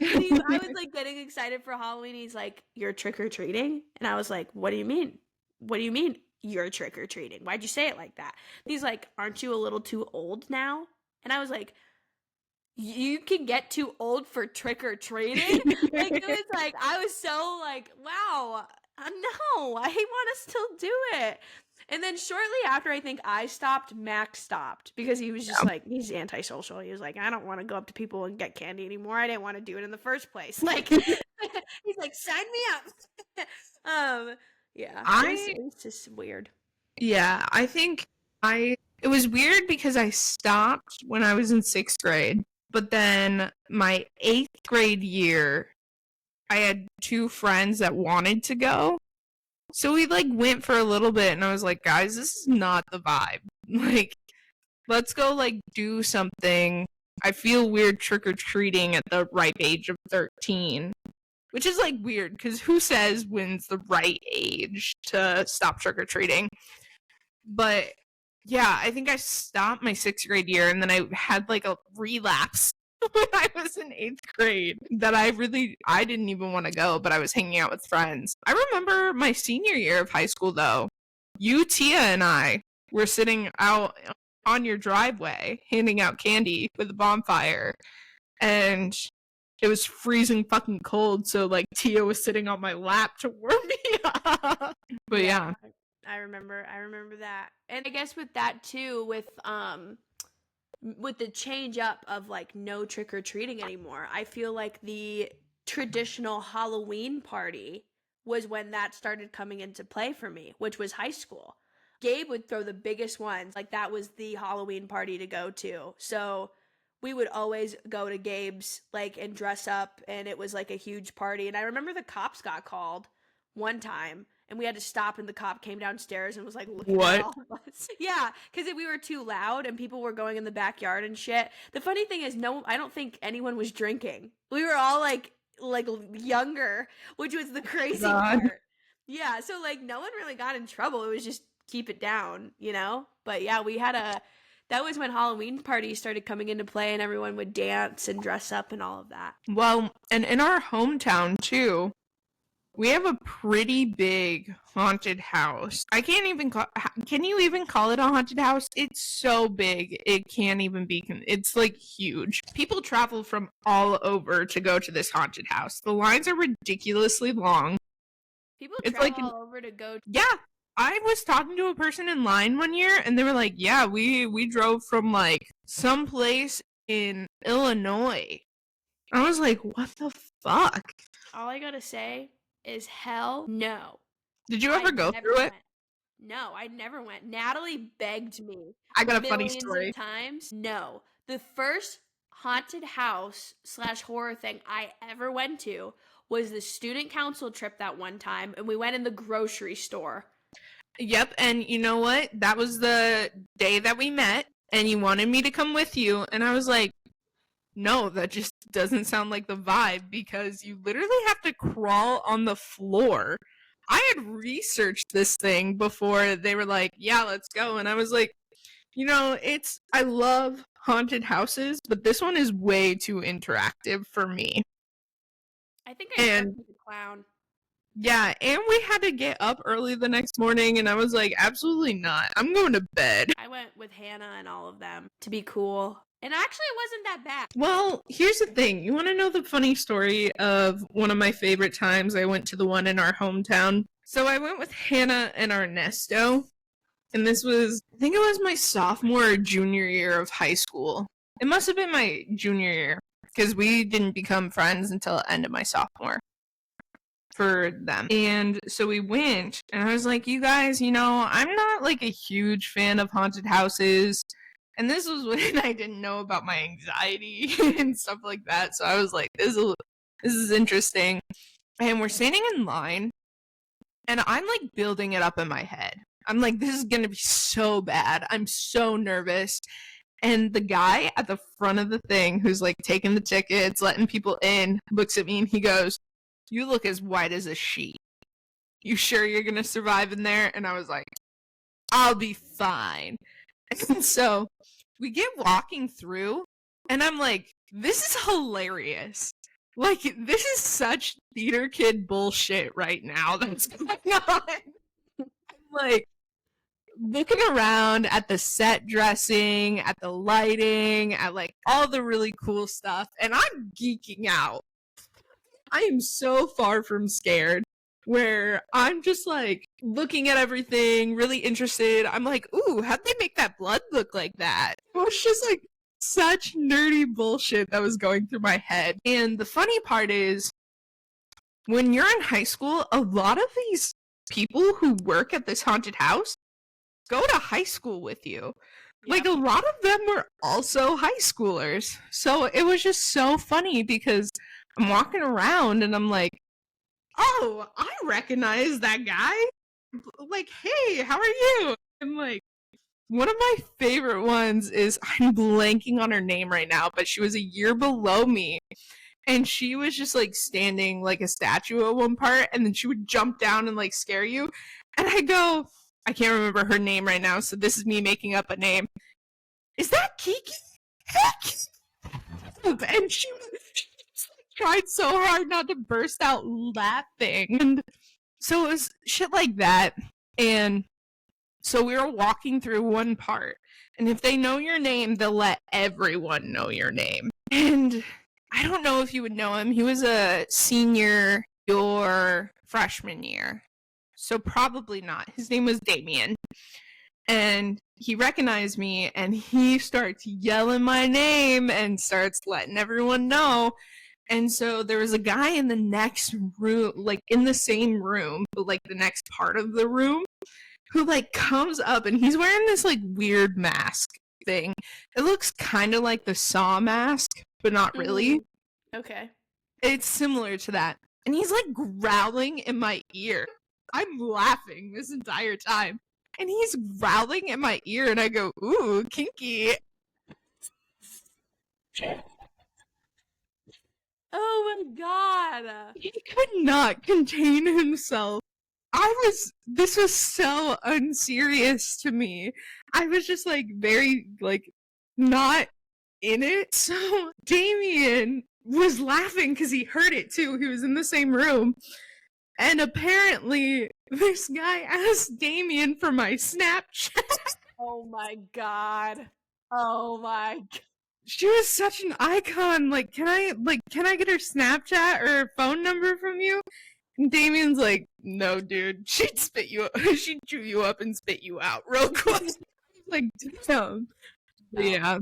I was like getting excited for Halloween. He's like, you're trick-or-treating? And I was like, what do you mean? What do you mean you're trick-or-treating? Why'd you say it like that? And he's like, aren't you a little too old now? And I was like, you can get too old for trick-or-treating? Like, it was like, I was so like, wow, no, I want to still do it. And then shortly after, I think I stopped, Max stopped, because he was just like, he's antisocial. He was like, I don't want to go up to people and get candy anymore. I didn't want to do it in the first place. Like, he's like, sign me up. Yeah, it's just weird. Yeah, I think it was weird because I stopped when I was in 6th grade, but then my 8th grade year, I had 2 friends that wanted to go. So we like went for a little bit, and I was like, guys, this is not the vibe. Like, let's go like do something. I feel weird trick-or-treating at the ripe age of 13. Which is like weird, because who says when's the right age to stop trick-or-treating? But yeah, I think I stopped my 6th grade year, and then I had like a relapse when I was in 8th grade that I didn't even want to go, but I was hanging out with friends. I remember my senior year of high school though. You, Tia, and I were sitting out on your driveway handing out candy with a bonfire. And it was freezing fucking cold, so like Tia was sitting on my lap to warm me up. But yeah. I remember that. And I guess with that too, with the change up of like no trick-or-treating anymore, I feel like the traditional Halloween party was when that started coming into play for me, which was high school. Gabe would throw the biggest ones. Like that was the Halloween party to go to. So we would always go to Gabe's like and dress up, and it was like a huge party. And I remember the cops got called one time, and we had to stop, and the cop came downstairs and was like looking at all of us. Yeah, because we were too loud and people were going in the backyard and shit. The funny thing is, I don't think anyone was drinking. We were all like younger, which was the crazy part. Yeah, so like no one really got in trouble. It was just keep it down, you know? But yeah, that was when Halloween parties started coming into play, and everyone would dance and dress up and all of that. Well, and in our hometown too, we have a pretty big haunted house. Can you even call it a haunted house? It's so big, it can't even be, it's like huge. People travel from all over to go to this haunted house. The lines are ridiculously long. People travel all over to go. Yeah. I was talking to a person in line one year, and they were like, yeah, we drove from like someplace in Illinois. I was like, what the fuck? All I gotta say is hell no. Did you ever go through it? No, I never went. Natalie begged me. I got a funny story. Millions of times. No. The first haunted house / horror thing I ever went to was the student council trip that one time, and we went in the grocery store. Yep, and you know what? That was the day that we met, and you wanted me to come with you, and I was like, no, that just doesn't sound like the vibe, because you literally have to crawl on the floor. I had researched this thing before they were like, yeah, let's go, and I was like, I love haunted houses, but this one is way too interactive for me. I think I started with the clown. Yeah, and we had to get up early the next morning, and I was like, absolutely not. I'm going to bed. I went with Hannah and all of them to be cool. And actually, it wasn't that bad. Well, here's the thing. You want to know the funny story of one of my favorite times? I went to the one in our hometown. So I went with Hannah and Ernesto, and this was, I think it was my sophomore or junior year of high school. It must have been my junior year, because we didn't become friends until the end of my sophomore. For them. And so we went, and I was like, you guys, I'm not like a huge fan of haunted houses. And this was when I didn't know about my anxiety and stuff like that. So I was like, this is interesting. And we're standing in line, and I'm like building it up in my head. I'm like, this is gonna be so bad. I'm so nervous. And the guy at the front of the thing who's like taking the tickets, letting people in, looks at me and he goes, you look as white as a sheet. You sure you're going to survive in there? And I was like, I'll be fine. And so we get walking through, and I'm like, this is hilarious. Like, this is such theater kid bullshit right now that's going on. I'm like, looking around at the set dressing, at the lighting, at like all the really cool stuff, and I'm geeking out. I am so far from scared, where I'm just like looking at everything, really interested. I'm like, ooh, how'd they make that blood look like that? It was just like such nerdy bullshit that was going through my head. And the funny part is, when you're in high school, a lot of these people who work at this haunted house go to high school with you. Yep. Like, a lot of them were also high schoolers. So it was just so funny, because I'm walking around and I'm like, oh, I recognize that guy. Like, hey, how are you? And like, one of my favorite ones is, I'm blanking on her name right now, but she was a year below me. And she was just like standing like a statue at one part, and then she would jump down and like scare you. And I go, I can't remember her name right now, so this is me making up a name. Is that Kiki? And she tried so hard not to burst out laughing. And so it was shit like that. And So we were walking through one part, and if they know your name, they'll let everyone know your name. And I don't know if you would know him. He was a senior your freshman year. So probably not. His name was Damien. And he recognized me, and he starts yelling my name and starts letting everyone know. And so there was a guy in the next room, like in the same room, but like the next part of the room, who like comes up, and he's wearing this like weird mask thing. It looks kind of like the Saw mask, but not really. Okay. It's similar to that. And he's like growling in my ear. I'm laughing this entire time. And he's growling in my ear, and I go, ooh, kinky. Oh my god. He could not contain himself. This was so unserious to me. I was just like very, like, not in it. So Damien was laughing because he heard it too. He was in the same room. And apparently, this guy asked Damien for my Snapchat. Oh my god. Oh my god. She was such an icon. Like, can I get her Snapchat or her phone number from you? And Damien's like, no, dude. She'd spit you up. She'd chew you up and spit you out real quick. Like, damn. But yeah.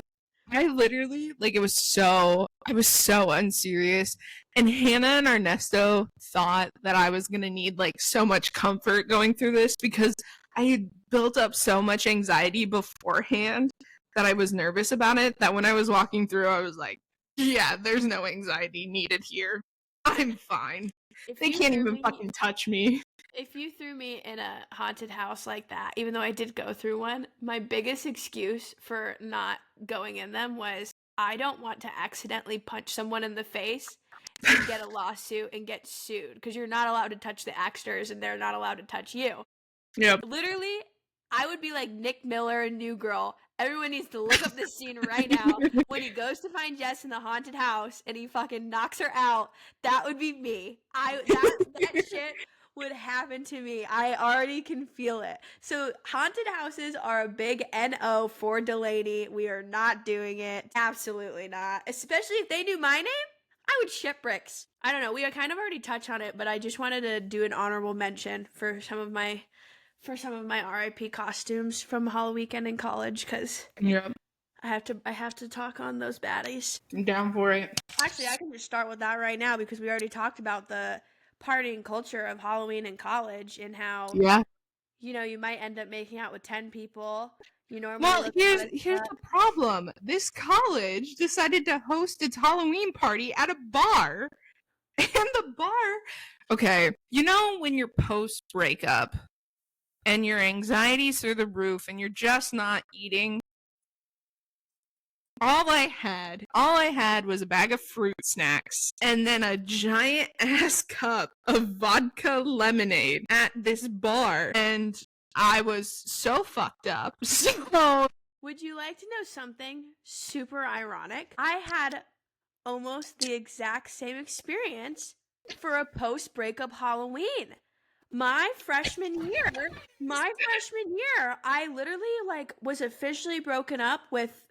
I literally, like, I was so unserious. And Hannah and Ernesto thought that I was gonna need, like, so much comfort going through this because I had built up so much anxiety beforehand that I was nervous about it, that when I was walking through, I was like, yeah, there's no anxiety needed here. I'm fine. They can't even fucking touch me. If you threw me in a haunted house like that, even though I did go through one, my biggest excuse for not going in them was I don't want to accidentally punch someone in the face and get a lawsuit and get sued, because you're not allowed to touch the actors and they're not allowed to touch you. Yep. Literally, I would be like Nick Miller in New Girl. Everyone needs to look up this scene right now. When he goes to find Jess in the haunted house and he fucking knocks her out, that would be me. That shit would happen to me. I already can feel it. So haunted houses are a big NO for Dalany. We are not doing it. Absolutely not. Especially if they knew my name, I would shit bricks. I don't know. We kind of already touched on it, but I just wanted to do an honorable mention for some of my RIP costumes from Halloween weekend in college, because I have to talk on those baddies. I'm down for it. Actually, I can just start with that right now, because we already talked about the partying culture of Halloween in college and how you might end up making out with 10 people. Here's the problem. This college decided to host its Halloween party at a bar. And the bar, okay, when you're post breakup and your anxiety's through the roof and you're just not eating, all I had was a bag of fruit snacks and then a giant ass cup of vodka lemonade at this bar, and I was so fucked up. So, would you like to know something super ironic? I had almost the exact same experience for a post-breakup Halloween. My freshman year, I literally was officially broken up with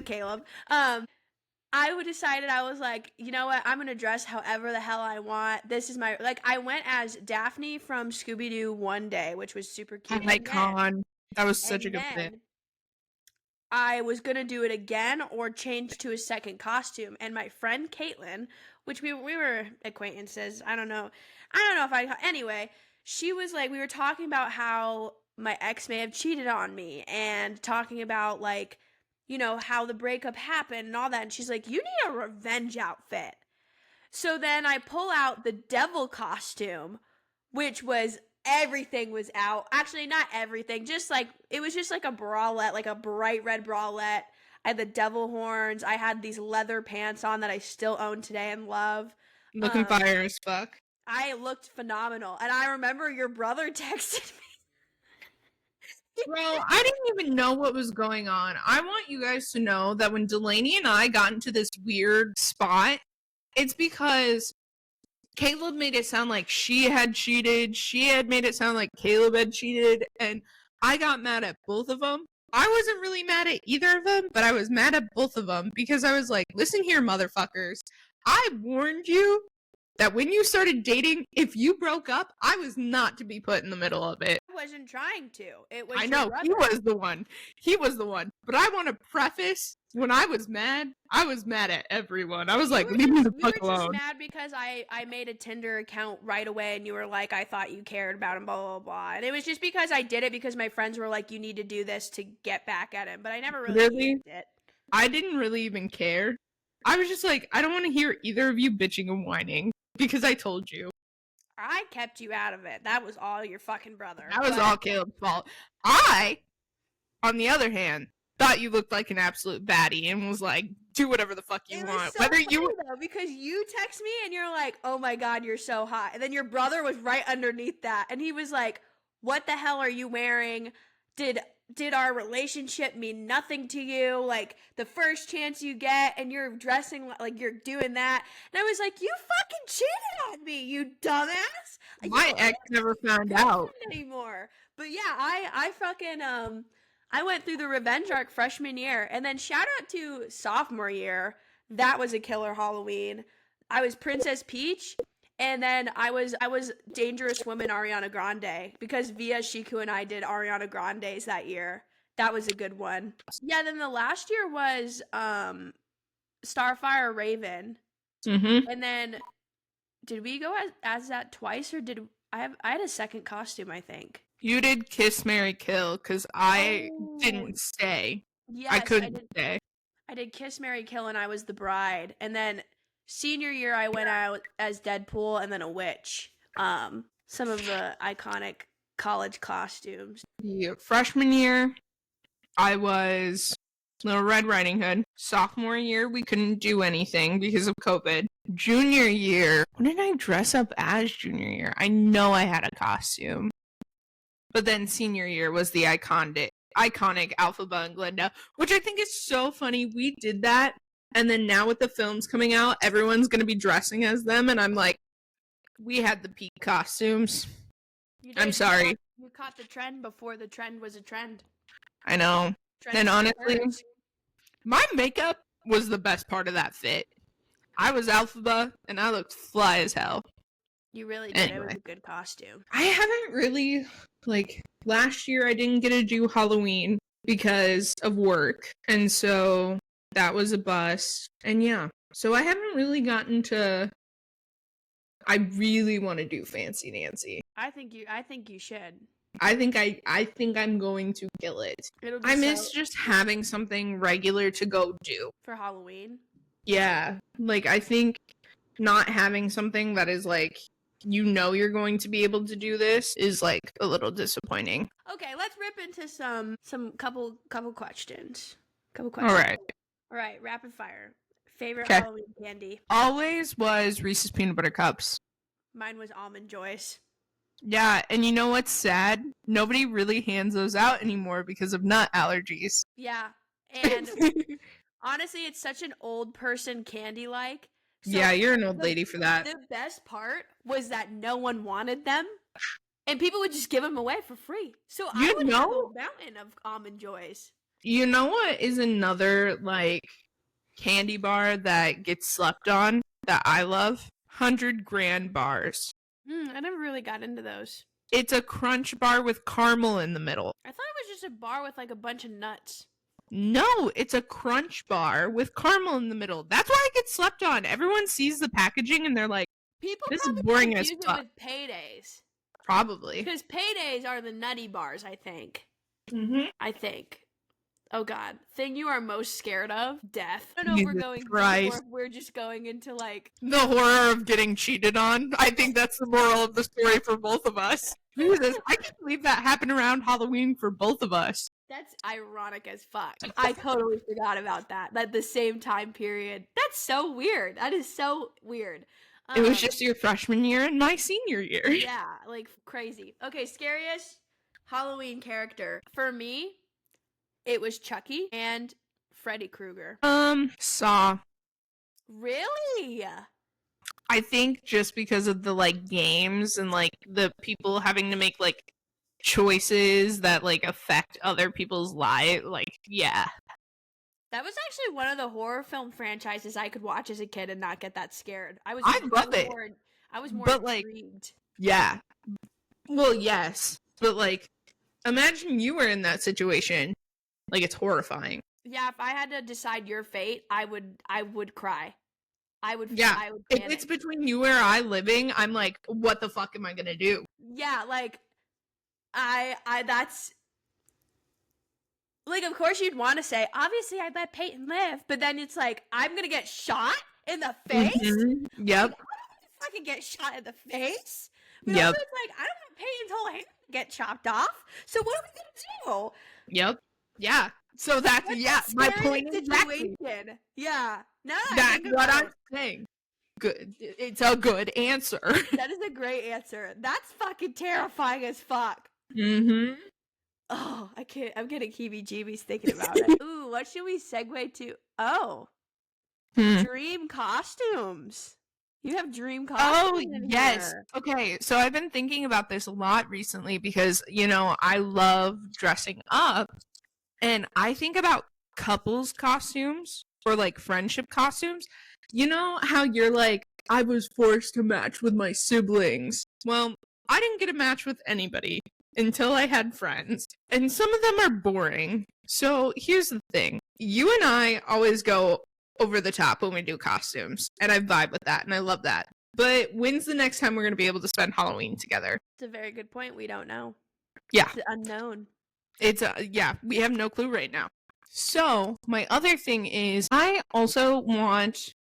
Caleb. I decided, I was like, you know what, I'm gonna dress however the hell I want. This is my, I went as Daphne from Scooby-Doo one day, which was super cute. Icon. That was such a good fit. I was gonna do it again or change to a second costume, and my friend Caitlin, which we were acquaintances, I don't know if anyway, she was like, we were talking about how my ex may have cheated on me, and talking about how the breakup happened and all that, and she's like, you need a revenge outfit. So then I pull out the devil costume, which was, everything was out. Actually, not everything, it was just like a bralette, like a bright red bralette. I had the devil horns. I had these leather pants on that I still own today and love. Looking fire as fuck. I looked phenomenal. And I remember your brother texted me. Bro, I didn't even know what was going on. I want you guys to know that when Dalany and I got into this weird spot, it's because Caleb made it sound like she had cheated. She had made it sound like Caleb had cheated. And I got mad at both of them. I wasn't really mad at either of them, but I was mad at both of them because I was like, listen here, motherfuckers. I warned you that when you started dating, if you broke up, I was not to be put in the middle of it. I wasn't trying to. It was I know, your he was the one. He was the one. But I want to preface, when I was mad at everyone. I was like, leave me the fuck alone. You were just mad because I made a Tinder account right away and you were like, I thought you cared about him, blah, blah, blah. And it was just because I did it because my friends were like, you need to do this to get back at him. But I never really did it. I didn't really even care. I was just like, I don't want to hear either of you bitching and whining because I told you. I kept you out of it. That was all your fucking brother. That was all Caleb's fault. I, on the other hand, thought you looked like an absolute baddie and was like, do whatever the fuck you want. So funny, though, because you text me and you're like, oh my god, you're so hot. And then your brother was right underneath that. And he was like, what the hell are you wearing? Did our relationship mean nothing to you? Like, the first chance you get and you're dressing like you're doing that. And I was like, you fucking cheated on me, you dumbass. My ex never found out anymore. But yeah, I fucking I went through the revenge arc freshman year, and then shout out to sophomore year. That was a killer Halloween. I was Princess Peach, and then I was Dangerous Woman Ariana Grande, because Via, Shiku, and I did Ariana Grande's that year. That was a good one. Yeah, then the last year was Starfire Raven. Mm-hmm. And then did we go as that twice, or did I had a second costume, I think. You did Kiss, Marry, Kill, because I didn't stay. Yes, I couldn't stay. I did Kiss, Marry, Kill, and I was the bride. And then senior year, I went out as Deadpool and then a witch. Some of the iconic college costumes. Yeah, freshman year, I was Little Red Riding Hood. Sophomore year, we couldn't do anything because of COVID. Junior year, when did I dress up as junior year? I know I had a costume. But then senior year was the iconic Elphaba and Glinda, which I think is so funny. We did that, and then now with the films coming out, everyone's going to be dressing as them, and I'm like, we had the peak costumes. I'm sorry. You caught the trend before the trend was a trend. I know. And honestly, my makeup was the best part of that fit. I was Elphaba, and I looked fly as hell. You really did. Anyway. It was a good costume. I haven't really, last year I didn't get to do Halloween because of work. And so that was a bust. And yeah, so I haven't really gotten to, I really want to do Fancy Nancy. I think you should. I think I'm going to kill it. I miss just having something regular to go do. For Halloween? Yeah. I think not having something that is you're going to be able to do this is a little disappointing. Okay, let's rip into some couple questions. All right, rapid fire. Favorite Halloween candy? Always was Reese's Peanut Butter Cups. Mine was Almond Joys. Yeah, and you know what's sad? Nobody really hands those out anymore because of nut allergies. Yeah, and honestly, it's such an old person candy So yeah, you're an old lady for that. The best part was that no one wanted them, and people would just give them away for free. So I would have a mountain of Almond Joys. You know what is another, candy bar that gets slept on that I love? 100 Grand bars. I never really got into those. It's a crunch bar with caramel in the middle. I thought it was just a bar with, a bunch of nuts. No, it's a crunch bar with caramel in the middle. That's why it gets slept on. Everyone sees the packaging and they're like, this is boring as fuck. With Paydays. Probably. Because Paydays are the nutty bars, I think. Mm-hmm. I think. Oh god. Thing you are most scared of? Death. I don't know if we're going deep or if we're just going into the horror of getting cheated on. I think that's the moral of the story for both of us. Jesus, I can't believe that happened around Halloween for both of us. That's ironic as fuck. I totally forgot about that. At the same time period. That's so weird. That is so weird. It was just your freshman year and my senior year. Yeah, crazy. Okay, scariest Halloween character. For me, it was Chucky and Freddy Krueger. Saw. Really? I think just because of the, like, games and, like, the people having to make, like, choices that, like, affect other people's lives, like, yeah. That was actually one of the horror film franchises I could watch as a kid and not get that scared. I was more but, like, intrigued. Yeah. Well, yes. But, like, imagine you were in that situation. Like, it's horrifying. Yeah, if I had to decide your fate, I would cry. I would if panic. it's between you or I living, I'm like, what the fuck am I gonna do? Yeah, like, that's... Like, of course you'd want to say, obviously I'd let Payton live, but then it's like, I'm gonna get shot in the face? Mm-hmm. Yep. Like, I don't want to fucking get shot in the face. But also it's like, I don't want Payton's whole hand to get chopped off, so what are we gonna do? Yep. Yeah. So that's, my point is exactly. Yeah. No, that's what I'm saying. Good. It's a good answer. That is a great answer. That's fucking terrifying as fuck. Mm-hmm. Oh, I can't. I'm getting heebie-jeebies thinking about it. Ooh, what should we segue to? Oh, dream costumes. You have dream costumes. Oh, yes. Here. Okay, so I've been thinking about this a lot recently because, you know, I love dressing up. And I think about couples costumes or, like, friendship costumes. You know how you're like, I was forced to match with my siblings. Well, I didn't get a match with anybody until I had friends. And some of them are boring. So here's the thing. You and I always go over the top when we do costumes. And I vibe with that. And I love that. But when's the next time we're going to be able to spend Halloween together? It's a very good point. We don't know. Yeah. It's unknown. It's, we have no clue right now. So my other thing is I also want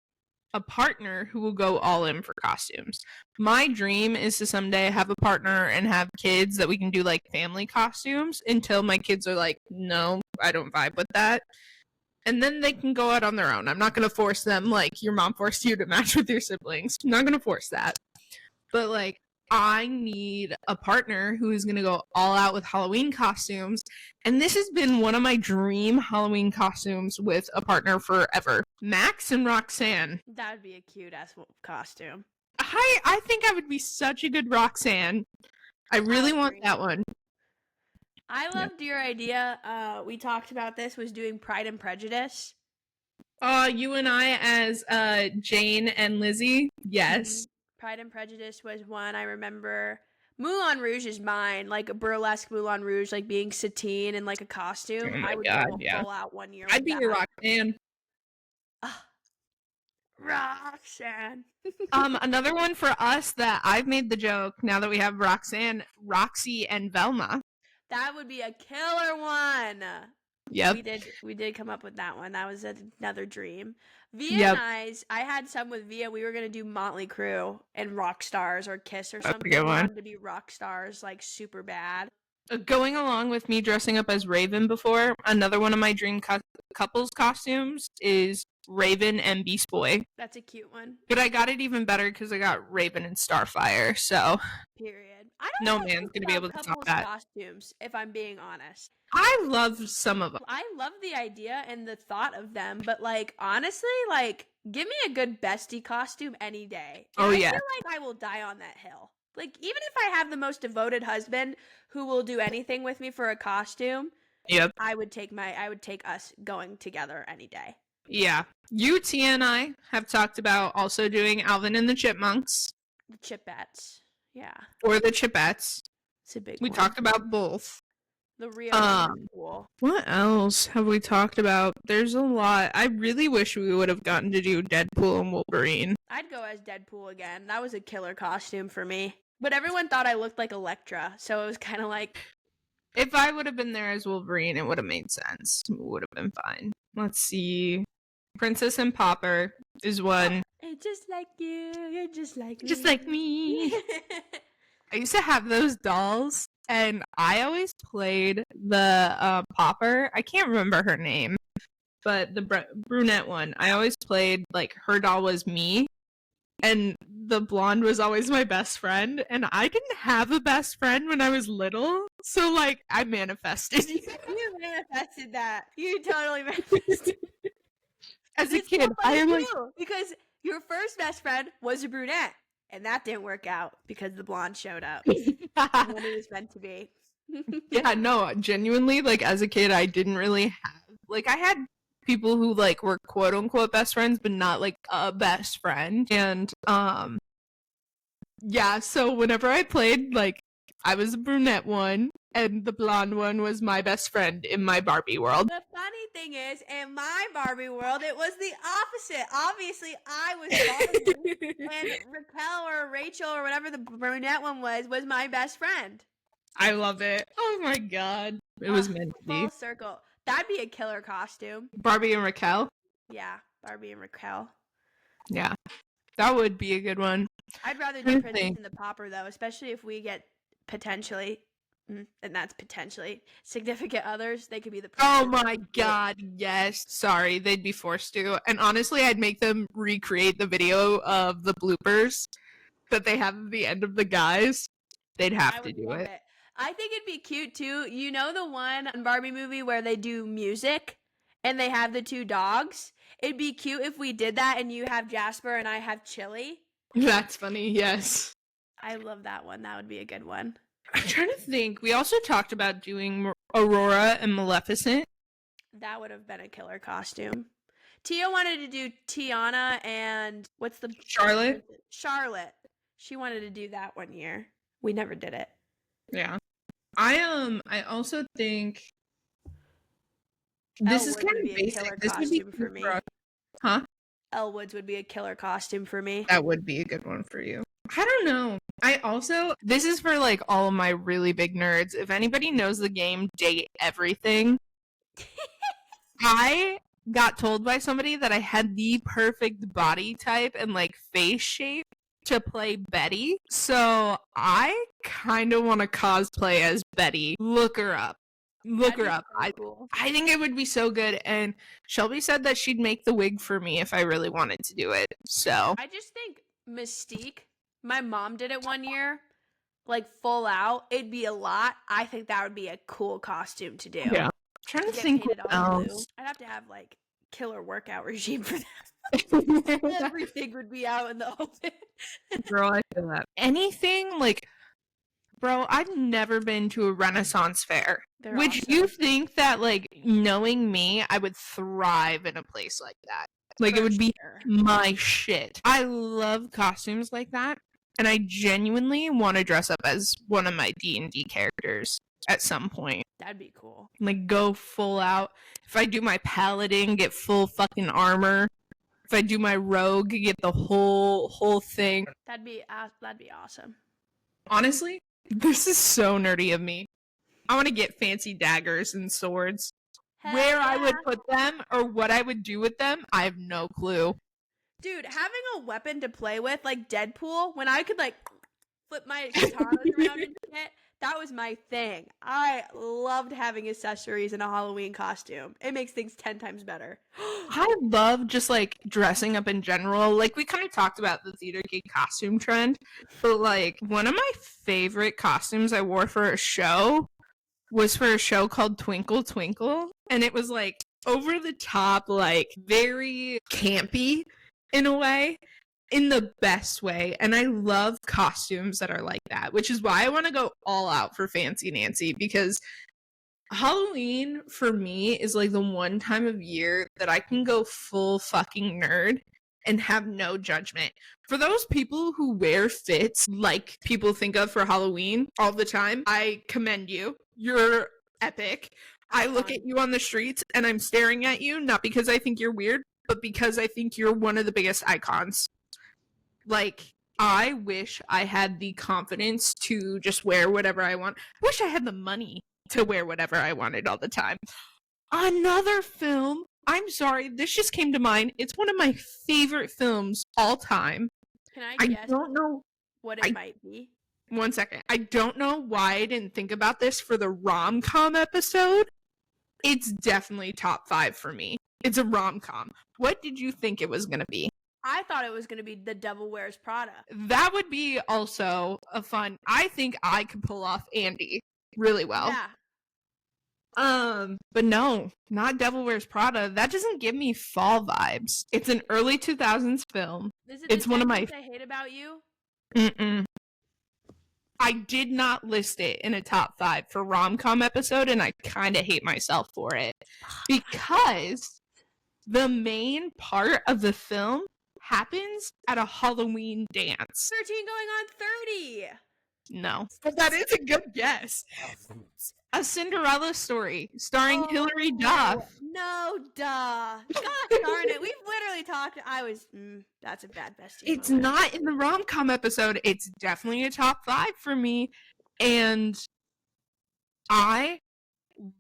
a partner who will go all in for costumes. My dream is to someday have a partner and have kids that we can do like family costumes until my kids are like, no, I don't vibe with that. And then they can go out on their own. I'm not going to force them like your mom forced you to match with your siblings. I'm not going to force that. But like, I need a partner who is going to go all out with Halloween costumes. And this has been one of my dream Halloween costumes with a partner forever. Max and Roxanne. That would be a cute-ass costume. I think I would be such a good Roxanne. I really want that one. I loved your idea. We talked about this, was doing Pride and Prejudice. You and I as Jane and Lizzie? Yes. Mm-hmm. Pride and Prejudice was one I remember. Moulin Rouge is mine, like a burlesque Moulin Rouge, like being Satine and like a costume. Oh I would go full out one year. I'd be your Roxanne. Roxanne. Another one for us that I've made the joke now that we have Roxanne, Roxy and Velma. That would be a killer one. Yep. We did come up with that one. That was another dream. Via and I had some with Via. We were going to do Motley Crue and Rock Stars or Kiss or something. We wanted to be rock stars, like super bad. Going along with me dressing up as Raven before, another one of my dream couples costumes is Raven and Beast Boy. That's a cute one. But I got it even better because I got Raven and Starfire, so... Period. I don't know man's going to be able to top that. Costumes, if I'm being honest. I love some of them. I love the idea and the thought of them, but like honestly, like give me a good bestie costume any day. And I feel like I will die on that hill. Like even if I have the most devoted husband who will do anything with me for a costume, I would take us going together any day. Yeah. You, Tia, and I have talked about also doing Alvin and the Chipmunks. The Chipettes. Yeah. Or the Chipettes. It's a big one. We talked about both. The real cool. What else have we talked about? There's a lot. I really wish we would have gotten to do Deadpool and Wolverine. I'd go as Deadpool again. That was a killer costume for me. But everyone thought I looked like Elektra, so it was kind of like... If I would have been there as Wolverine, it would have made sense. It would have been fine. Let's see. Princess and Pauper is one. It's just like you. You're just like me. Just like me. I used to have those dolls, and I always played the Pauper. I can't remember her name, but the brunette one. I always played, like, her doll was me, and the blonde was always my best friend, and I didn't have a best friend when I was little, so, like, I manifested. You manifested that. You totally manifested. As a kid, I am like... Because Your first best friend was a brunette, and that didn't work out because the blonde showed up. When it was meant to be. Yeah, no, genuinely, like, as a kid, I didn't really have, like, I had people who, like, were quote-unquote best friends, but not, like, a best friend, and, yeah, so whenever I played, like, I was a brunette one, and the blonde one was my best friend in my Barbie world. The funny thing is, in my Barbie world, it was the opposite. Obviously, I was Barbie, and Raquel or Rachel or whatever the brunette one was my best friend. I love it. Oh my god. It was meant to be. Full circle. That'd be a killer costume. Barbie and Raquel? Yeah, Barbie and Raquel. Yeah. That would be a good one. I'd rather do Princess and the Pauper, though, especially if we get potentially, and that's potentially, significant others. They could be the princess. Oh my god, yes. Sorry, they'd be forced to. And honestly, I'd make them recreate the video of the bloopers that they have at the end of the guys. They'd have to do it. I think it'd be cute, too. You know the one Barbie movie where they do music and they have the two dogs? It'd be cute if we did that and you have Jasper and I have Chili. That's funny, yes. I love that one. That would be a good one. I'm trying to think. We also talked about doing Aurora and Maleficent. That would have been a killer costume. Tia wanted to do Tiana and what's the... Charlotte? Charlotte. She wanted to do that one year. We never did it. Yeah. I also think this is kind of basic. This would be for me. Huh? Elwood's would be a killer costume for me. That would be a good one for you. I don't know. This is for like all of my really big nerds. If anybody knows the game Date Everything, I got told by somebody that I had the perfect body type and like face shape to play Betty. So I kind of want to cosplay as Betty. Look her up. Look her up. Cool. I think it would be so good. And Shelby said that she'd make the wig for me if I really wanted to do it. So I just think Mystique, my mom did it one year, like full out. It'd be a lot. I think that would be a cool costume to do. Yeah. I'm trying to think what else. I'd have to have like killer workout regime for that. Everything would be out in the open. Girl, I feel that. Anything like, bro, I've never been to a Renaissance fair. Which awesome. You think that, like, knowing me, I would thrive in a place like that. Like, it would be my shit. I love costumes like that, and I genuinely want to dress up as one of my D&D characters at some point. That'd be cool. Like, go full out. If I do my paladin, get full fucking armor. If I do my rogue, get the whole thing. That'd be awesome. Honestly, this is so nerdy of me. I want to get fancy daggers and swords. Where I would put them or what I would do with them, I have no clue. Dude, having a weapon to play with, like Deadpool, when I could, like, flip my katanas around and shit, that was my thing. I loved having accessories in a Halloween costume. It makes things 10 times better. I love just, like, dressing up in general. Like, we kind of talked about the theater kid costume trend, but, like, one of my favorite costumes I wore for a show was for a show called Twinkle Twinkle, and it was like over the top, like very campy in a way, in the best way. And I love costumes that are like that, which is why I want to go all out for Fancy Nancy, because Halloween for me is like the one time of year that I can go full fucking nerd and have no judgment. For those people who wear fits like people think of for Halloween all the time, I commend you. You're epic. I look at you on the streets and I'm staring at you, not because I think you're weird, but because I think you're one of the biggest icons. Like, I wish I had the confidence to just wear whatever I want. I wish I had the money to wear whatever I wanted all the time. Another film, I'm sorry, this just came to mind. It's one of my favorite films all time. Can I guess? I don't know what it might be. One second. I don't know why I didn't think about this for the rom-com episode. It's definitely top 5 for me. It's a rom-com. What did you think it was going to be? I thought it was going to be The Devil Wears Prada. That would be also a fun... I think I could pull off Andy really well. Yeah. But no, not Devil Wears Prada. That doesn't give me fall vibes. It's an early 2000s film. Is it It's one of my... I Hate About You? I did not list it in a top 5 for rom-com episode, and I kind of hate myself for it. Because the main part of the film happens at a Halloween dance. 13 going on 30! No. But that is a good guess. A Cinderella Story, starring Hilary Duff. No, duh. Gosh darn it. We've literally talked. That's a bad bestie. It's not in the rom-com episode. It's definitely a top 5 for me. And I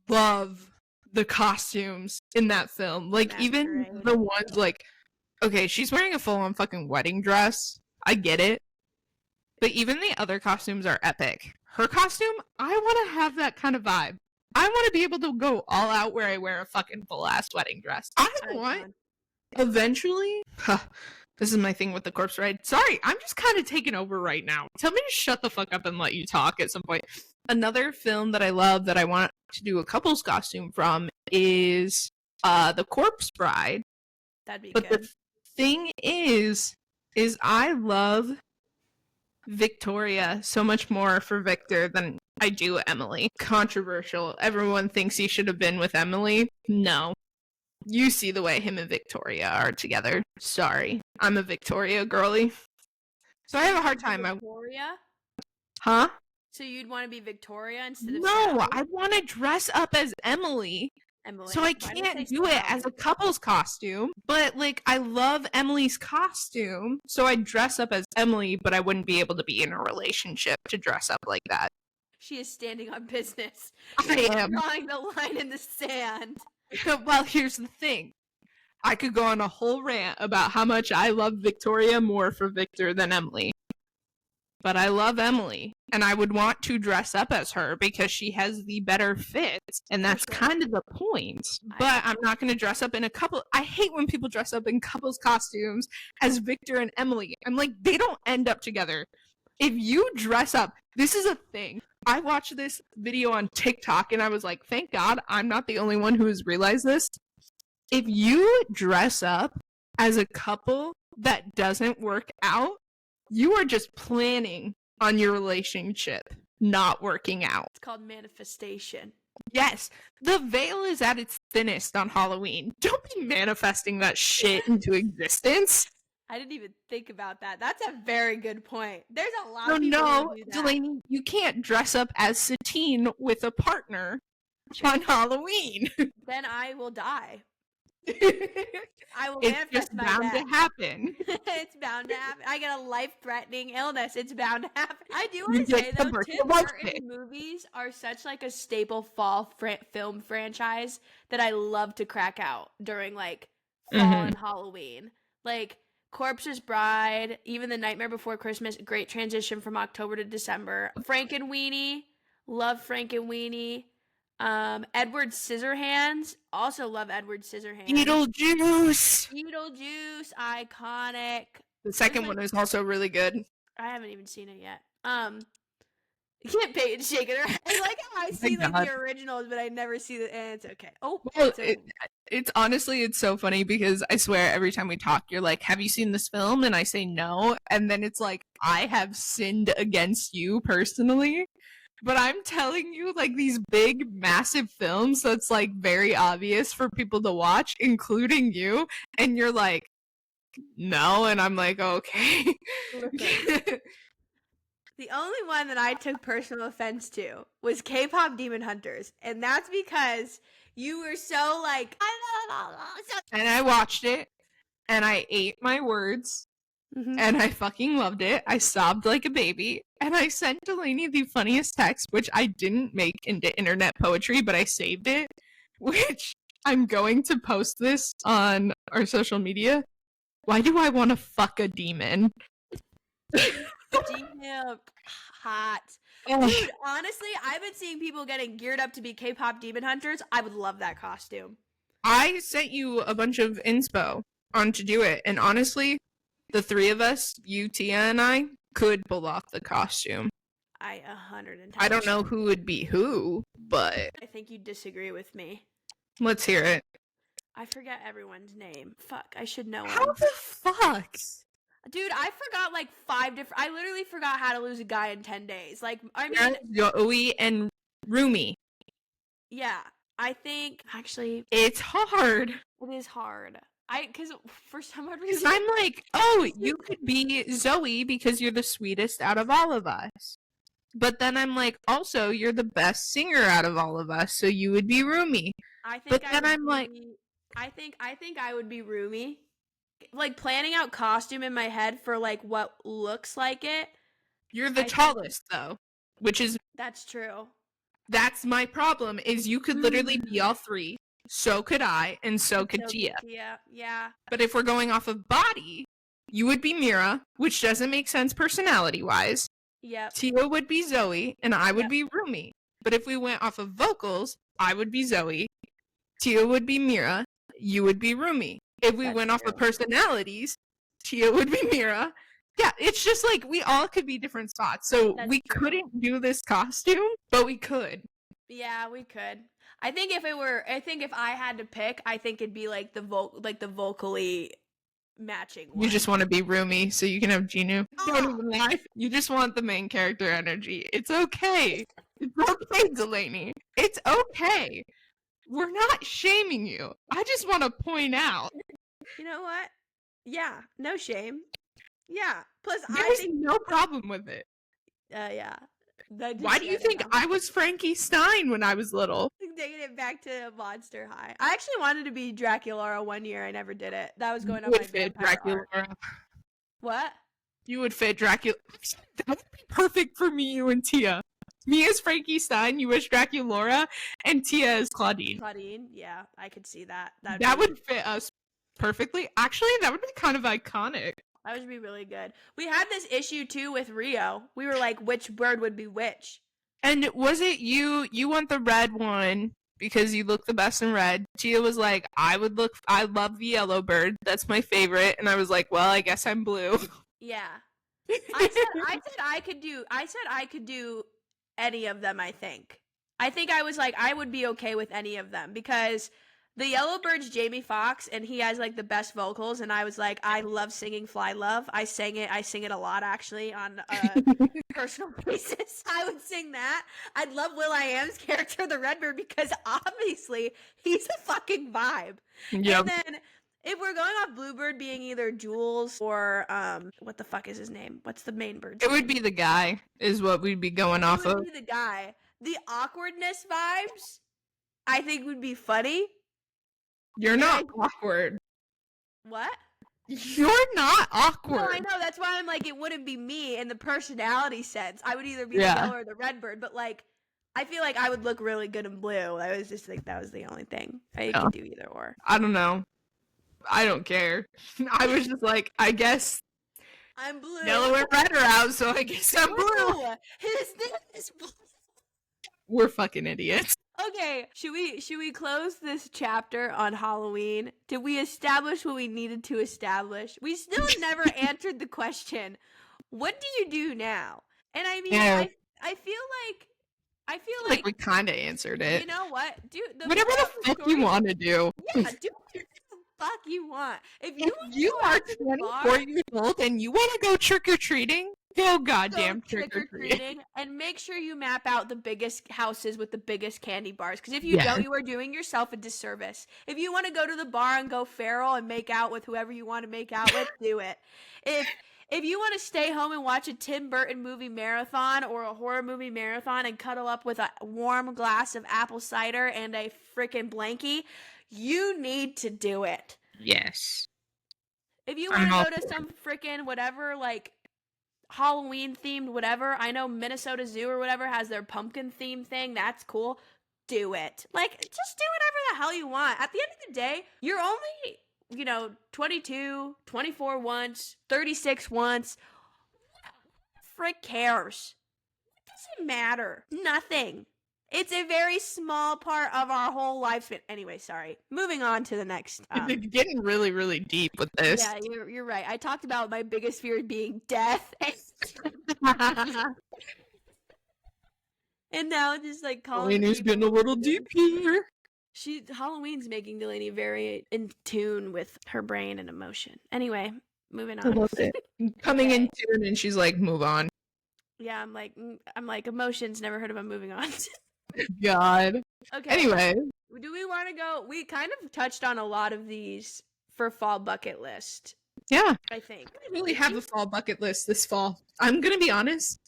love the costumes in that film. Like, even the ones, like, okay, she's wearing a full-on fucking wedding dress. I get it. But even the other costumes are epic. Her costume, I want to have that kind of vibe. I want to be able to go all out where I wear a fucking full-ass wedding dress. I want, eventually, this is my thing with the corpse ride. Sorry, I'm just kind of taking over right now. Tell me to shut the fuck up and let you talk at some point. Another film that I love that I want to do a couple's costume from is The Corpse Bride. That'd be good. But the thing is I love Victoria so much more for Victor than I do Emily. Controversial. Everyone thinks he should have been with Emily. No. You see the way him and Victoria are together. Sorry. I'm a Victoria girly. So I have a hard time. Victoria? Huh? So you'd want to be Victoria instead of No, Sally? I want to dress up as Emily. So I can't do it as a couple's costume, but like I love Emily's costume, so I'd dress up as Emily, but I wouldn't be able to be in a relationship to dress up like that. She is standing on business. I am drawing the line in the sand. Well, here's the thing. I could go on a whole rant about how much I love Victoria more for Victor than Emily. But I love Emily, and I would want to dress up as her because she has the better fit, and that's kind of the point. But I'm not going to dress up in a couple. I hate when people dress up in couples costumes as Victor and Emily. I'm like, they don't end up together. If you dress up, this is a thing. I watched this video on TikTok, and I was like, thank God I'm not the only one who has realized this. If you dress up as a couple that doesn't work out, you are just planning on your relationship not working out. It's called manifestation. Yes. The veil is at its thinnest on Halloween. Don't be manifesting that shit into existence. I didn't even think about that. That's a very good point. There's a lot of people who do that. Delaney, you can't dress up as Satine with a partner on Halloween. Then I will die. I will it's manifest just my bound death. to happen. It's bound to happen. I get a life-threatening illness. It's bound to happen. I do want to say though, Tim Burton movies are such like a staple fall film franchise that I love to crack out during like fall and Halloween. Like Corpse's Bride, even The Nightmare Before Christmas. Great transition from October to December. Frankenweenie, love Frankenweenie. Edward Scissorhands, also love Edward Scissorhands. Beetlejuice, iconic. The second one is also really good. I haven't even seen it yet. Payton shaking her head. I like how I see like the originals, but I never see the. And it's okay. Oh, well, it's honestly it's so funny because I swear every time we talk, you're like, "Have you seen this film?" And I say no, and then it's like I have sinned against you personally. But I'm telling you, like, these big, massive films that's, like, very obvious for people to watch, including you, and you're like, no, and I'm like, okay. The only one that I took personal offense to was K-pop Demon Hunters, and that's because you were so, like, and I watched it, and I ate my words, and I fucking loved it. I sobbed like a baby. And I sent Delaney the funniest text, which I didn't make into internet poetry, but I saved it, which I'm going to post this on our social media. Why do I want to fuck a demon? Demon, hot. Dude, honestly, I've been seeing people getting geared up to be K-pop Demon Hunters. I would love that costume. I sent you a bunch of inspo on to do it, and honestly, the three of us, you, Tia, and I, could pull off the costume. I 110%. I don't know who would be who, but I think you disagree with me. Let's hear it. I forget everyone's name. Fuck, I should know How them. the fuck? Dude, I forgot like 5 different. I literally forgot how to lose a guy in 10 days. Like, I mean, Zoe and Rumi. Yeah, I think actually it's hard. It is hard. Because for some odd reason, I'm like, oh, you could be Zoe because you're the sweetest out of all of us. But then I'm like, also, you're the best singer out of all of us, so you would be Rumi. I think but then I'm like, I think I would be Rumi. Like planning out costume in my head for like what looks like it. You're the tallest though, which is that's true. That's my problem. Is you could literally be all three. So could I, and so could Tia. Yeah. But if we're going off of body, you would be Mira, which doesn't make sense personality-wise. Yep. Tia would be Zoe, and I would be Rumi. But if we went off of vocals, I would be Zoe, Tia would be Mira, you would be Rumi. If we went off of personalities, Tia would be Mira. Yeah, it's just like we all could be different spots. So we couldn't do this costume, but we could. Yeah, we could. I think if I had to pick, I think it'd be like the vocally matching one. You just want to be Rumi so you can have Genu. Don't even lie. You just want the main character energy. It's okay. It's okay, Dalany. It's okay. We're not shaming you. I just want to point out. You know what? Yeah, no shame. Yeah. Plus, I think no problem with it. Yeah. Why do you think I was Frankie Stein when I was little? Taking it back to Monster High. I actually wanted to be Draculaura one year. I never did it. That was going on my vampire arc. What? You would fit Dracula. That would be perfect for me, you and Tia. Me as Frankie Stein, you as Draculaura, and Tia as Claudine. Claudine, yeah, I could see that. That would fit us perfectly. Actually, that would be kind of iconic. That would be really good. We had this issue too with Rio. We were like, which bird would be which? And was it you want the red one because you look the best in red? Tia was like, I love the yellow bird. That's my favorite. And I was like, well, I guess I'm blue. Yeah. I said I could do any of them, I think. I think I was like, I would be okay with any of them because the yellow bird's Jamie Foxx and he has like the best vocals, and I was like, I love singing Fly Love. I sing it a lot actually on a personal basis. I would sing that. I'd love will.i.am's character, the Redbird, because obviously he's a fucking vibe. Yep. And then if we're going off Bluebird being either Jules or what the fuck is his name? What's the main bird's name? It would be the guy is what we'd be going off of. It would be the guy. The awkwardness vibes I think would be funny. You're not awkward. What? You're not awkward. No, I know. That's why I'm like, it wouldn't be me in the personality sense. I would either be the yellow or the Redbird, but like, I feel like I would look really good in blue. I was just like, that was the only thing. I could do either or. I don't know. I don't care. I was just like, I guess I'm blue. Yellow and red are out, so I guess I'm blue. His name is blue. We're fucking idiots. Okay, should we close this chapter on Halloween? Did we establish what we needed to establish? We still never answered the question, what do you do now? And I mean, I feel like we kind of answered it. You know what? Whatever the fuck you want to do. Yeah, do whatever the fuck you want. If you are 24 years old and you want to go trick-or-treating, go goddamn trick-or-treating. And make sure you map out the biggest houses with the biggest candy bars. Because if you don't, you are doing yourself a disservice. If you want to go to the bar and go feral and make out with whoever you want to make out with, do it. If you want to stay home and watch a Tim Burton movie marathon or a horror movie marathon and cuddle up with a warm glass of apple cider and a freaking blankie, you need to do it. Yes. If you want to go to some freaking whatever, like, Halloween themed whatever, I know Minnesota Zoo or whatever has their pumpkin themed thing, that's cool. Do it. Like, just do whatever the hell you want. At the end of the day, you're only, 22, 24 once, 36 once. Frick cares? What does it matter? Nothing. It's a very small part of our whole lifespan. Anyway, sorry. Moving on to the next. You're getting really, really deep with this. Yeah, you're right. I talked about my biggest fear being death. And now just like calling Delaney's getting a little deep here. Halloween's making Delaney very in tune with her brain and emotion. Anyway, moving on. I love it. Coming in tune, and she's like, "Move on." Yeah, I'm like emotions. Never heard of them. Moving on. God. Okay. Anyway, do we want to go? We kind of touched on a lot of these for fall bucket list. Yeah, I think I really have a fall bucket list this fall. I'm gonna be honest.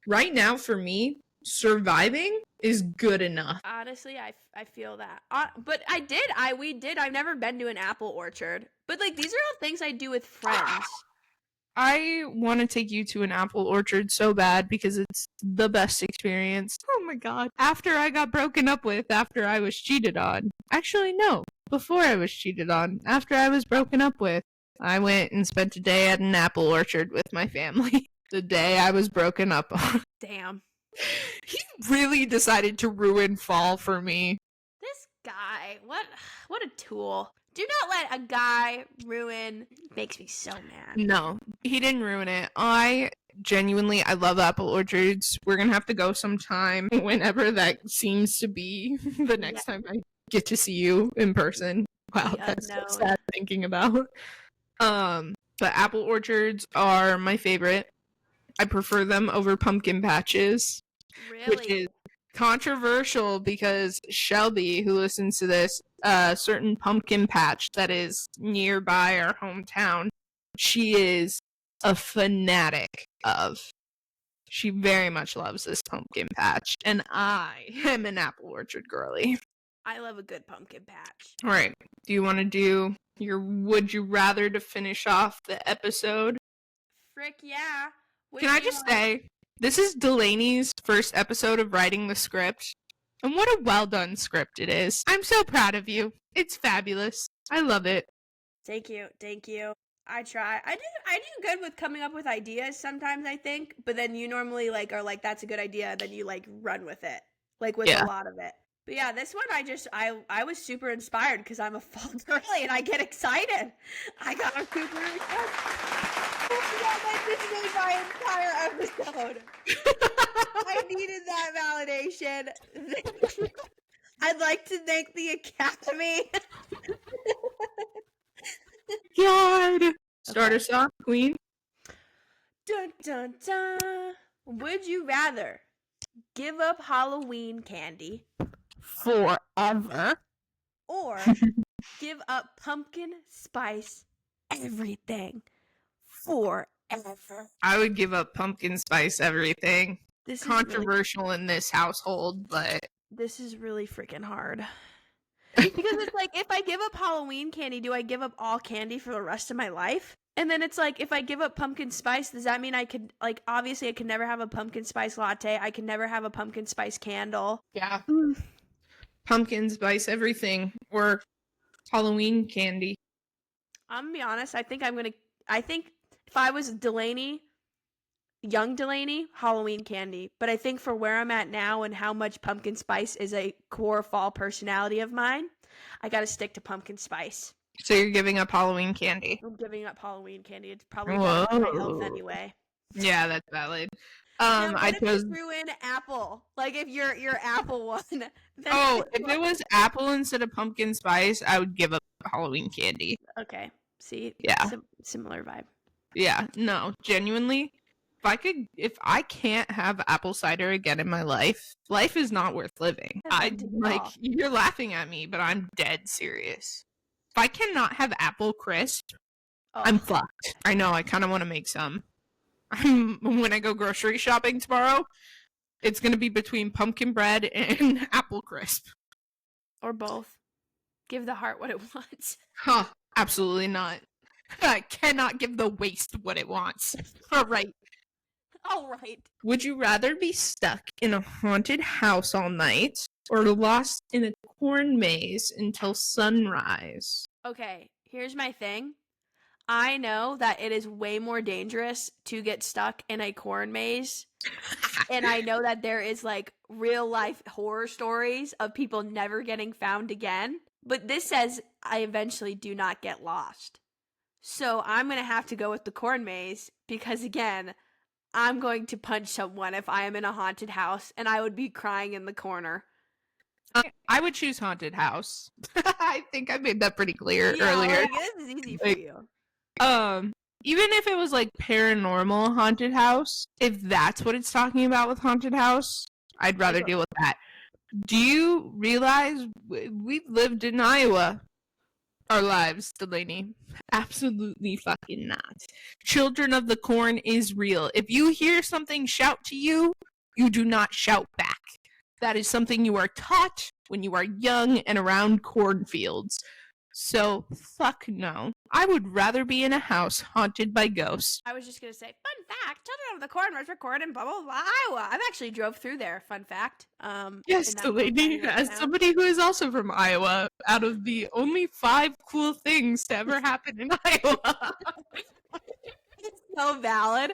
Right now, for me, surviving is good enough. Honestly, I feel that. But I've never been to an apple orchard. But like these are all things I do with friends. I want to take you to an apple orchard so bad because it's the best experience. Oh my god. After I got broken up with, after I was cheated on. Actually, no. Before I was cheated on. After I was broken up with, I went and spent a day at an apple orchard with my family. The day I was broken up on. Damn. He really decided to ruin fall for me. This guy, what a tool. Do not let a guy ruin. Makes me so mad. No, he didn't ruin it. I love apple orchards. We're gonna have to go sometime whenever that seems to be the next time I get to see you in person. Wow, that's so sad thinking about. But apple orchards are my favorite. I prefer them over pumpkin patches. Really? Which is controversial because Shelby, who listens to this, a certain pumpkin patch that is nearby our hometown, she is a fanatic of. She very much loves this pumpkin patch, and I am an apple orchard girly. I love a good pumpkin patch. All right. Do you want to do your would you rather to finish off the episode? Frick yeah. Can I just say, this is Delaney's first episode of writing the script, and what a well done script it is. I'm so proud of you. It's fabulous. I love it. Thank you. I try. I do good with coming up with ideas sometimes, I think, but then you normally like are like that's a good idea, and then you like run with it, like with a lot of it. But yeah, this one I was super inspired because I'm a fall girly and I get excited. I got super excited. That just made my entire episode. I needed that validation. I'd like to thank the Academy. God. Start us off, Queen. Dun dun dun. Would you rather give up Halloween candy forever or give up pumpkin spice everything forever? I would give up pumpkin spice everything. This is controversial in this household, but this is really freaking hard. Because it's like, if I give up Halloween candy, do I give up all candy for the rest of my life? And then it's like, if I give up pumpkin spice, does that mean I could, like, obviously I could never have a pumpkin spice latte. I can never have a pumpkin spice candle. Yeah. Pumpkin spice everything, or Halloween candy. I'm gonna be honest, I think if I was Delaney, young Delaney, Halloween candy. But I think for where I'm at now and how much pumpkin spice is a core fall personality of mine, I gotta stick to pumpkin spice. So you're giving up Halloween candy? I'm giving up Halloween candy. It's probably bad for my health anyway. Yeah, that's valid. I chose ruin apple. Like if your apple one. If it was apple instead of pumpkin spice, I would give up Halloween candy. Okay. See? Yeah. Similar vibe. Yeah. No, genuinely. If I can't have apple cider again in my life is not worth living. You're laughing at me, but I'm dead serious. If I cannot have apple crisp, I'm fucked. I know, I kind of want to make some. When I go grocery shopping tomorrow, it's going to be between pumpkin bread and apple crisp. Or both. Give the heart what it wants. Huh, absolutely not. I cannot give the waste what it wants. All right. Would you rather be stuck in a haunted house all night or lost in a corn maze until sunrise? Okay, here's my thing. I know that it is way more dangerous to get stuck in a corn maze. And I know that there is like real life horror stories of people never getting found again. But this says I eventually do not get lost. So I'm going to have to go with the corn maze because again, I'm going to punch someone if I am in a haunted house, and I would be crying in the corner. I would choose haunted house. I think I made that pretty clear earlier. Like, this is easy for you. Even if it was like paranormal haunted house, if that's what it's talking about with haunted house, I'd rather deal with that. Do you realize we've lived in Iowa our lives, Delaney? Absolutely fucking not. Children of the Corn is real. If you hear something shout to you, you do not shout back. That is something you are taught when you are young and around cornfields. So, fuck no. I would rather be in a house haunted by ghosts. I was just going to say, fun fact, Children of the Corn was recorded in blah, blah, blah, Iowa. I've actually drove through there, fun fact. Yes, Delaney, as somebody who is also from Iowa, out of the only 5 cool things to ever happen in Iowa. It's so valid.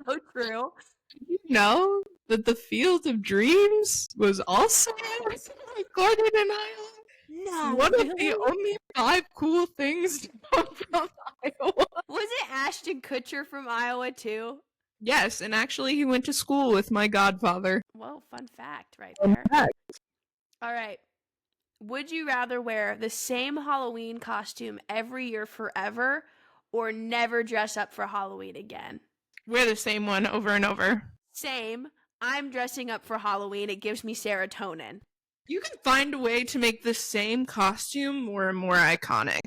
So true. Did you know that the Field of Dreams was also recorded in Iowa? No, one of the only 5 cool things to come from Iowa. Was it Ashton Kutcher from Iowa too? Yes, and actually he went to school with my godfather. Whoa, fun fact right there. Fun fact. All right. Would you rather wear the same Halloween costume every year forever or never dress up for Halloween again? Wear the same one over and over. Same. I'm dressing up for Halloween. It gives me serotonin. You can find a way to make the same costume more and more iconic.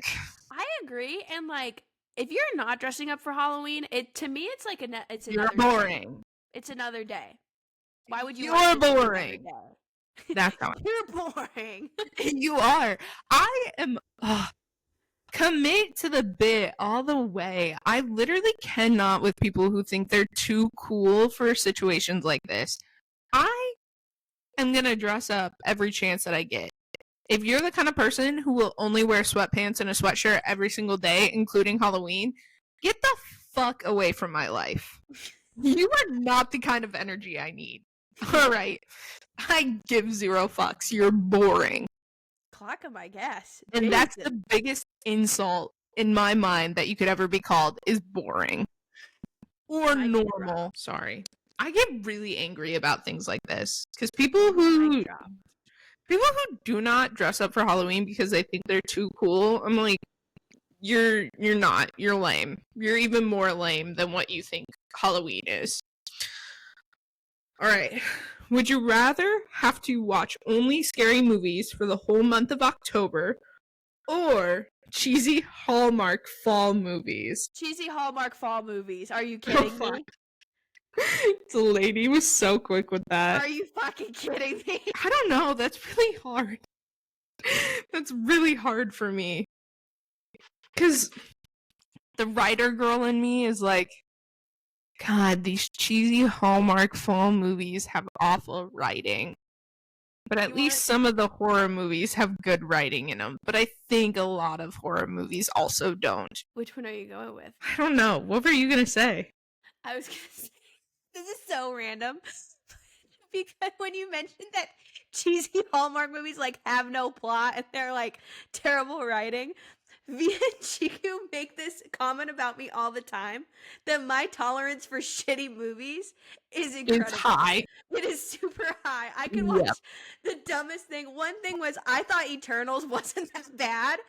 I agree. And like, if you're not dressing up for Halloween, to me it's like it's You're another boring. Day. It's another day. Why would you? You're boring. That's how You're boring. You are. I am. Commit to the bit all the way. I literally cannot with people who think they're too cool for situations like this. I am gonna dress up every chance that I get. If you're the kind of person who will only wear sweatpants and a sweatshirt every single day, including Halloween, get the fuck away from my life. You are not the kind of energy I need. Alright. I give 0 fucks. You're boring. Clock 'em, I guess. And Jesus. That's the biggest insult in my mind that you could ever be called is boring. Or normal. Sorry. I get really angry about things like this. Because people who do not dress up for Halloween because they think they're too cool, I'm like, you're not. You're lame. You're even more lame than what you think Halloween is. Alright. Would you rather have to watch only scary movies for the whole month of October or cheesy Hallmark fall movies? Cheesy Hallmark fall movies. Are you kidding me? The lady was so quick with that. Are you fucking kidding me? I don't know. That's really hard. That's really hard for me. Because the writer girl in me is like, God, these cheesy Hallmark fall movies have awful writing. But at least some of the horror movies have good writing in them. But I think a lot of horror movies also don't. Which one are you going with? I don't know. What were you going to say? I was going to say, this is so random. Because when you mentioned that cheesy Hallmark movies like have no plot and they're like terrible writing, Via and Chiku make this comment about me all the time that my tolerance for shitty movies is incredible. It's high. It is super high. I can watch the dumbest thing. One thing was I thought Eternals wasn't that bad.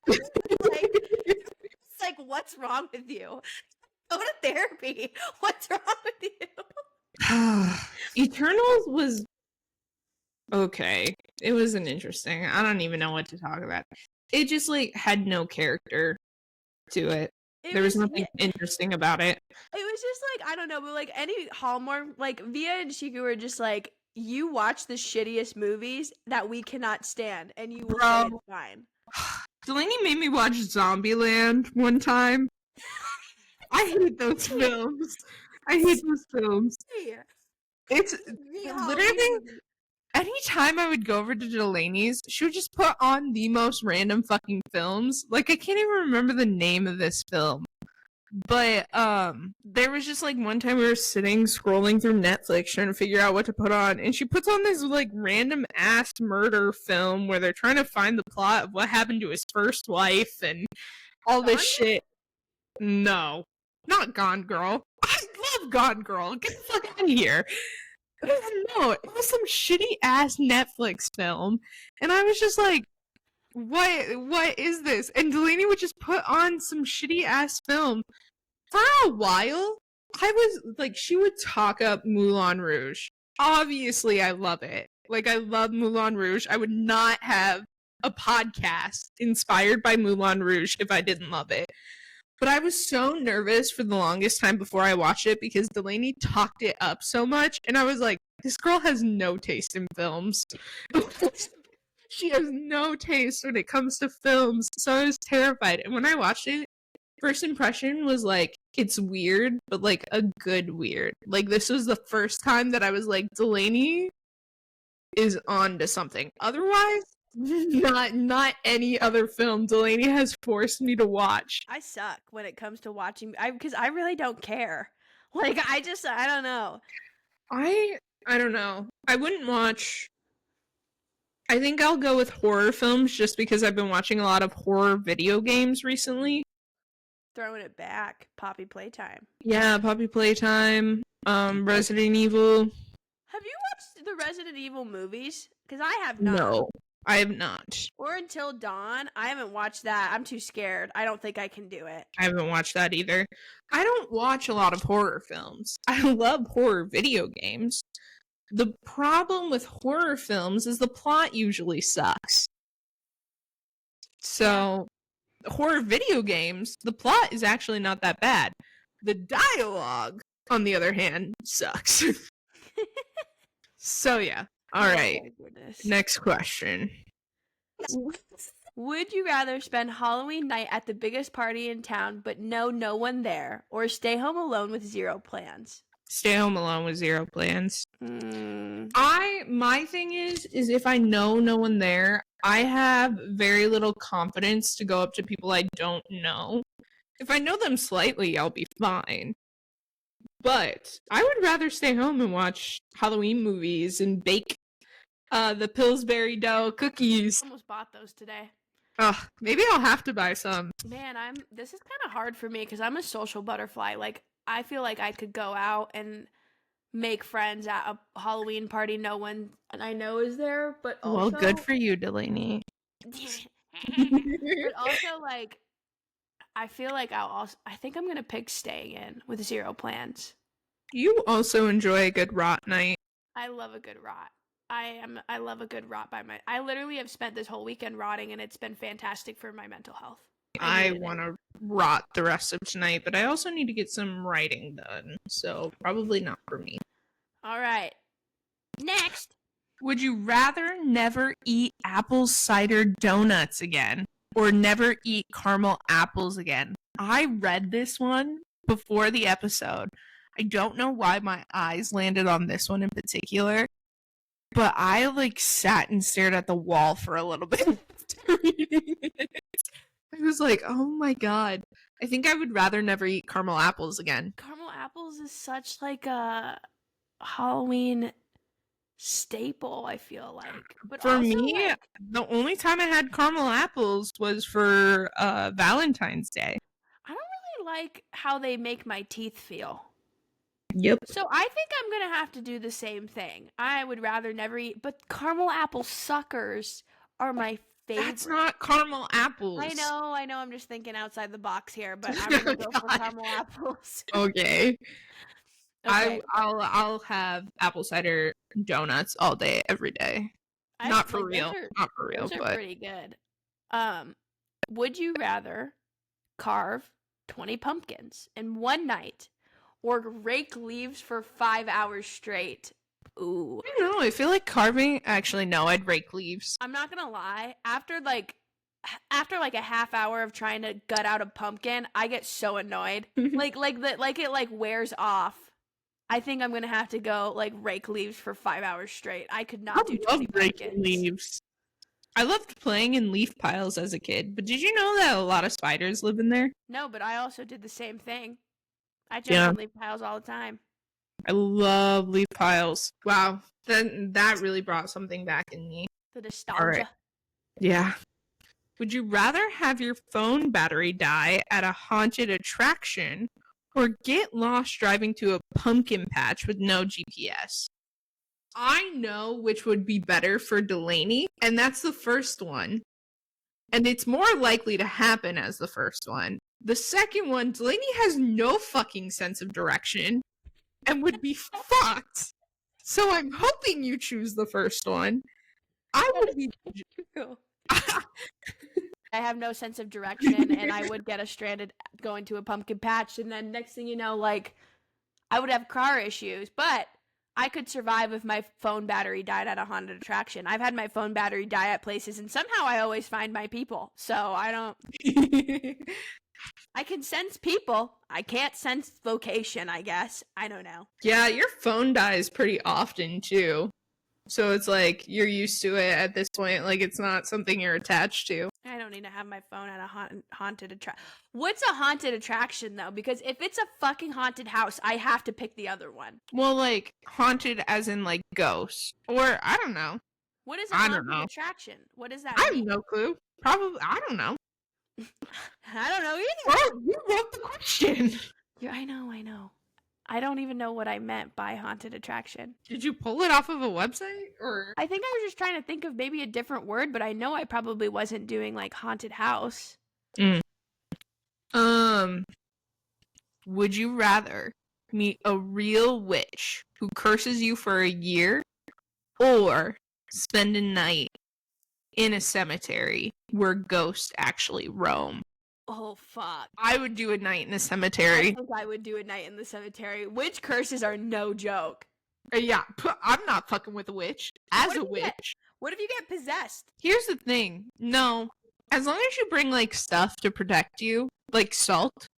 It's like, what's wrong with you? Go to therapy. What's wrong with you? Eternals was okay. It wasn't interesting. I don't even know what to talk about. It just like had no character to it. There was nothing interesting about it. It was just like, I don't know, but like any Hallmark, like Via and Shiku were just like, you watch the shittiest movies that we cannot stand and you will say it's fine. Delaney made me watch Zombieland one time. I hate those films. I hate those films. It's literally anytime I would go over to Delaney's, she would just put on the most random fucking films. Like, I can't even remember the name of this film. But, there was just, like, one time we were sitting, scrolling through Netflix, trying to figure out what to put on, and she puts on this, like, random-ass murder film where they're trying to find the plot of what happened to his first wife and all this shit. No. Not Gone Girl. love Gone Girl. Get the fuck out of here. No, it was some shitty ass Netflix film, and I was just like, what is this? And Delaney would just put on some shitty ass film. For a while, I was like, she would talk up Moulin Rouge. Obviously, I love it. Like, I love Moulin Rouge. I would not have a podcast inspired by Moulin Rouge if I didn't love it. But I was so nervous for the longest time before I watched it because Delaney talked it up so much, and I was like, this girl has no taste in films. She has no taste when it comes to films, so I was terrified. And when I watched it, first impression was like, it's weird, but like a good weird. Like, this was the first time that I was like, Delaney is on to something. Otherwise, not any other film Delaney has forced me to watch. I suck when it comes to watching, because I really don't care. Like, I don't know. I don't know. I wouldn't watch. I think I'll go with horror films just because I've been watching a lot of horror video games recently. Throwing it back, Poppy Playtime. Yeah, Poppy Playtime, Resident Evil. Have you watched the Resident Evil movies? Because I have not. No, I have not. Or Until Dawn. I haven't watched that. I'm too scared. I don't think I can do it. I haven't watched that either. I don't watch a lot of horror films. I love horror video games. The problem with horror films is the plot usually sucks. So, horror video games, the plot is actually not that bad. The dialogue, on the other hand, sucks. So, yeah. All right. Next question. Would you rather spend Halloween night at the biggest party in town but know no one there, or stay home alone with zero plans? Stay home alone with zero plans. Mm. My thing is if I know no one there, I have very little confidence to go up to people I don't know. If I know them slightly, I'll be fine. But I would rather stay home and watch Halloween movies and bake the Pillsbury dough cookies. I almost bought those today. Maybe I'll have to buy some. Man, this is kind of hard for me because I'm a social butterfly. Like, I feel like I could go out and make friends at a Halloween party no one I know is there, but also... Well, good for you, Delaney. But also, like, I feel like I think I'm gonna pick staying in with zero plans. You also enjoy a good rot night. I love a good rot. I love a good rot I literally have spent this whole weekend rotting, and it's been fantastic for my mental health. I want to rot the rest of tonight, but I also need to get some writing done, so probably not for me. All right. Next. Would you rather never eat apple cider donuts again, or never eat caramel apples again? I read this one before the episode. I don't know why my eyes landed on this one in particular, but I sat and stared at the wall for a little bit after reading it. I was like, oh my god. I think I would rather never eat caramel apples again. Caramel apples is such a Halloween staple, I feel like. But for me, the only time I had caramel apples was for Valentine's Day. I don't really like how they make my teeth feel. Yep. So I think I'm going to have to do the same thing. I would rather never eat, but caramel apple suckers are my favorite. That's not caramel apples. I know. I'm just thinking outside the box here, but I'm going to go for caramel apples. Okay. I'll have apple cider donuts all day, every day. Not for real. Not for real, but pretty good. Would you rather carve 20 pumpkins in one night, or rake leaves for 5 hours straight? Ooh. I don't know. I feel like carving... Actually, no. I'd rake leaves. I'm not gonna lie. After a half hour of trying to gut out a pumpkin, I get so annoyed. It wears off. I think I'm gonna have to go rake leaves for 5 hours straight. I could not do 20 pumpkins. Leaves. I loved playing in leaf piles as a kid, but did you know that a lot of spiders live in there? No, but I also did the same thing. I jump on leaf piles all the time. I love leaf piles. Wow. That really brought something back in me. The nostalgia. All right. Yeah. Would you rather have your phone battery die at a haunted attraction, or get lost driving to a pumpkin patch with no GPS. I know which would be better for Dalany, and that's the first one. And it's more likely to happen as the first one. The second one, Dalany has no fucking sense of direction and would be fucked. So I'm hoping you choose the first one. I would be... I have no sense of direction, and I would get stranded going to a pumpkin patch, and then next thing you know, like, I would have car issues, but I could survive if my phone battery died at a haunted attraction. I've had my phone battery die at places, and somehow I always find my people, so I don't... I can sense people. I can't sense vocation, I guess. I don't know. Yeah, your phone dies pretty often, too. So it's like, you're used to it at this point. Like, it's not something you're attached to. I don't need to have my phone at a haunted attraction. What's a haunted attraction, though? Because if it's a fucking haunted house, I have to pick the other one. Well, like, haunted as in, like, ghosts. Or, I don't know. What is a haunted attraction? What does that mean? I have no clue. Probably, I don't know. I don't know either. Well, you wrote the question. Yeah, I know. I don't even know what I meant by haunted attraction. Did you pull it off of a website, or? I think I was just trying to think of maybe a different word, but I know I probably wasn't doing, like, haunted house. Would you rather meet a real witch who curses you for a year, or spend a night in a cemetery where ghosts actually roam? Oh, fuck. I would do a night in a cemetery. I think I would do a night in the cemetery. Witch curses are no joke. Yeah, I'm not fucking with a witch. As a witch. What if you get possessed? Here's the thing. No. As long as you bring, like, stuff to protect you, like salt.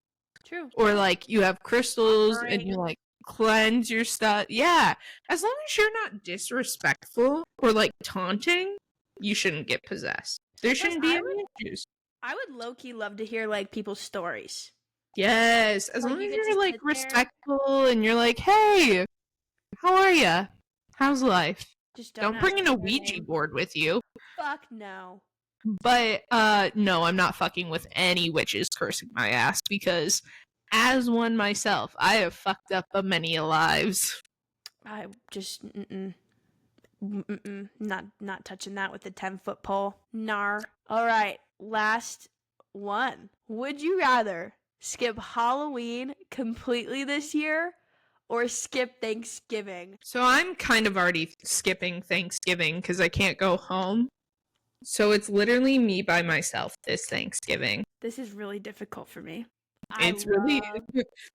True. Or, like, you have crystals and you, like, cleanse your stuff. Yeah. As long as you're not disrespectful or, like, taunting, you shouldn't get possessed. There shouldn't be any issues. I would low-key love to hear, like, people's stories. Yes, as long as you're, like, respectful and you're like, hey, how are ya? How's life? Just don't bring in a Ouija board with you. Fuck no. But, no, I'm not fucking with any witches cursing my ass, because as one myself, I have fucked up many lives. I just, not touching that with a 10-foot pole. Nar. All right. Last one. Would you rather skip Halloween completely this year or skip Thanksgiving? So I'm kind of already skipping Thanksgiving because I can't go home. So it's literally me by myself this Thanksgiving. This is really difficult for me. Really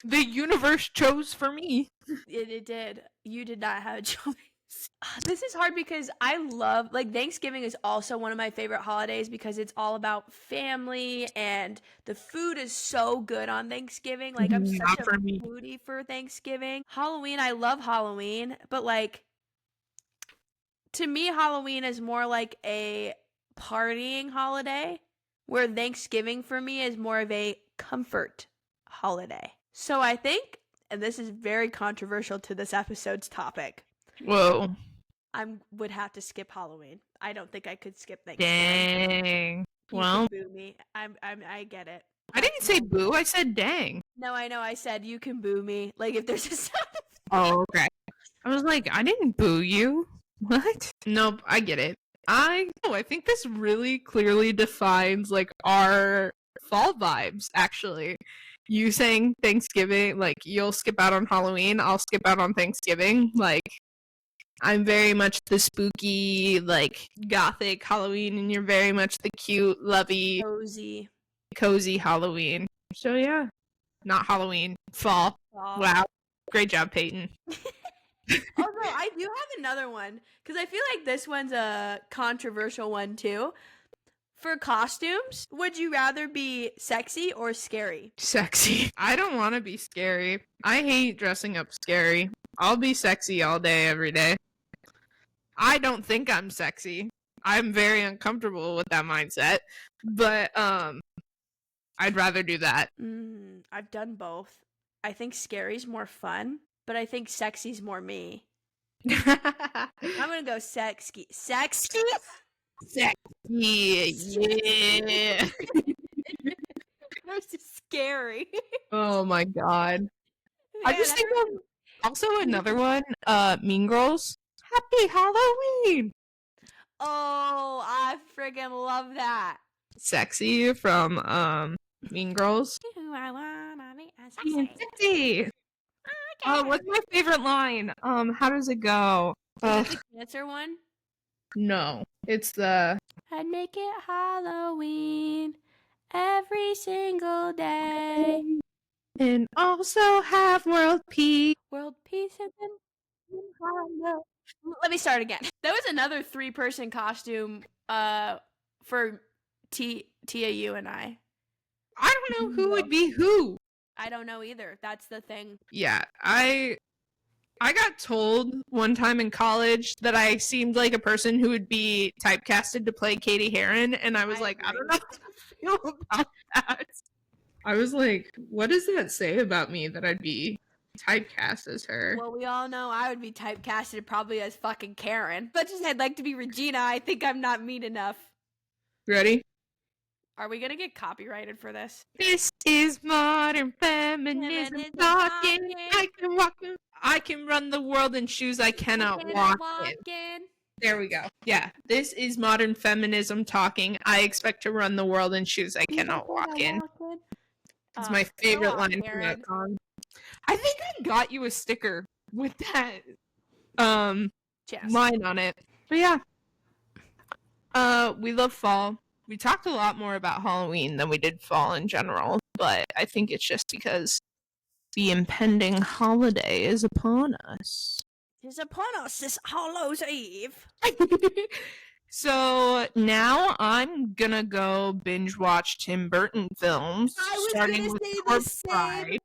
the universe chose for me. It did. You did not have a choice. This is hard because I love, like, Thanksgiving is also one of my favorite holidays because it's all about family and the food is so good on Thanksgiving. Like, I'm such a foodie for Thanksgiving. Halloween, I love Halloween, but, like, to me, Halloween is more like a partying holiday, where Thanksgiving for me is more of a comfort holiday. So I think, and this is very controversial to this episode's topic, whoa, I would have to skip Halloween. I don't think I could skip Thanksgiving. Dang. You can boo me. I get it. I didn't say boo. I said dang. No, I know. I said you can boo me. Like, if there's a sound. Oh, okay. I was like, I didn't boo you. What? Nope. I get it. I think this really clearly defines, like, our fall vibes, actually. You saying Thanksgiving, like, you'll skip out on Halloween, I'll skip out on Thanksgiving. Like, I'm very much the spooky, like, gothic Halloween, and you're very much the cute, lovey, cozy Halloween. So, yeah. Not Halloween. Fall. Wow. Great job, Payton. Also, I do have another one, because I feel like this one's a controversial one, too. For costumes, would you rather be sexy or scary? Sexy. I don't want to be scary. I hate dressing up scary. I'll be sexy all day, every day. I don't think I'm sexy. I'm very uncomfortable with that mindset. But, I'd rather do that. I've done both. I think scary's more fun, but I think sexy's more me. I'm gonna go sexy. Sexy? Sexy, yeah. scary. Oh my god. I just think of also another one, Mean Girls. Happy Halloween! Oh, I friggin' love that. Sexy from Mean Girls. I wanna be a Sexy. Oh, what's my favorite line? How does it go? Is it the cancer one? No, it's the I'd make it Halloween every single day. and also have world peace. World peace and then let me start again. That was another 3-person costume for TAU and I. I don't know who would be who. I don't know either. That's the thing. Yeah, I got told one time in college that I seemed like a person who would be typecasted to play Katie Heron, and I was I don't know how to feel about that. I was like, what does that say about me that I'd be typecast as her? Well, we all know I would be typecasted probably as fucking Karen. But just I'd like to be Regina. I think I'm not mean enough. Ready? Are we gonna get copyrighted for this? This is modern feminism talking. I can run the world in shoes I cannot walk in. There we go. Yeah, this is modern feminism talking. I expect to run the world in shoes I cannot walk in. It's my favorite line from that song. I think I got you a sticker with that line on it. But yeah. We love fall. We talked a lot more about Halloween than we did fall in general, but I think it's just because the impending holiday is upon us. It's upon us this Hallows Eve. So now I'm gonna go binge watch Tim Burton films. I was starting gonna with say the same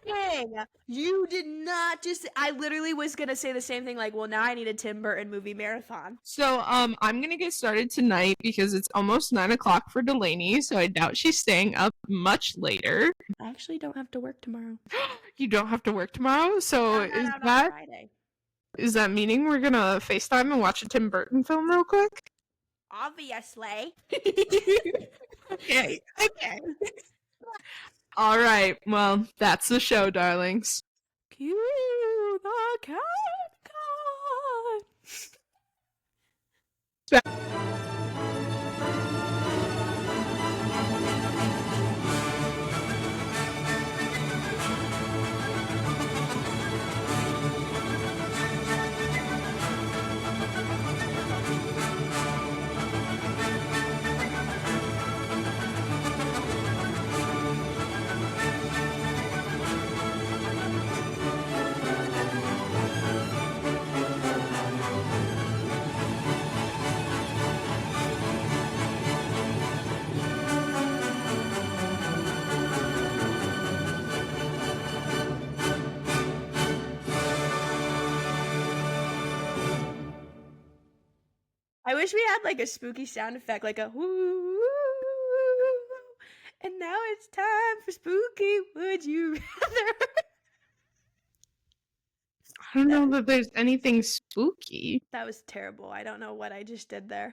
thing. You did not just. I literally was gonna say the same thing. Like, well, now I need a Tim Burton movie marathon. So I'm gonna get started tonight because it's almost 9 o'clock for Dalany. So I doubt she's staying up much later. I actually don't have to work tomorrow. You don't have to work tomorrow. So is that meaning we're gonna FaceTime and watch a Tim Burton film real quick? Obviously. Okay. All right. Well, that's the show, darlings. Cue the cat. I wish we had like a spooky sound effect, like a whoo. And now it's time for spooky. Would you rather? I don't know that there's anything spooky. That was terrible. I don't know what I just did there.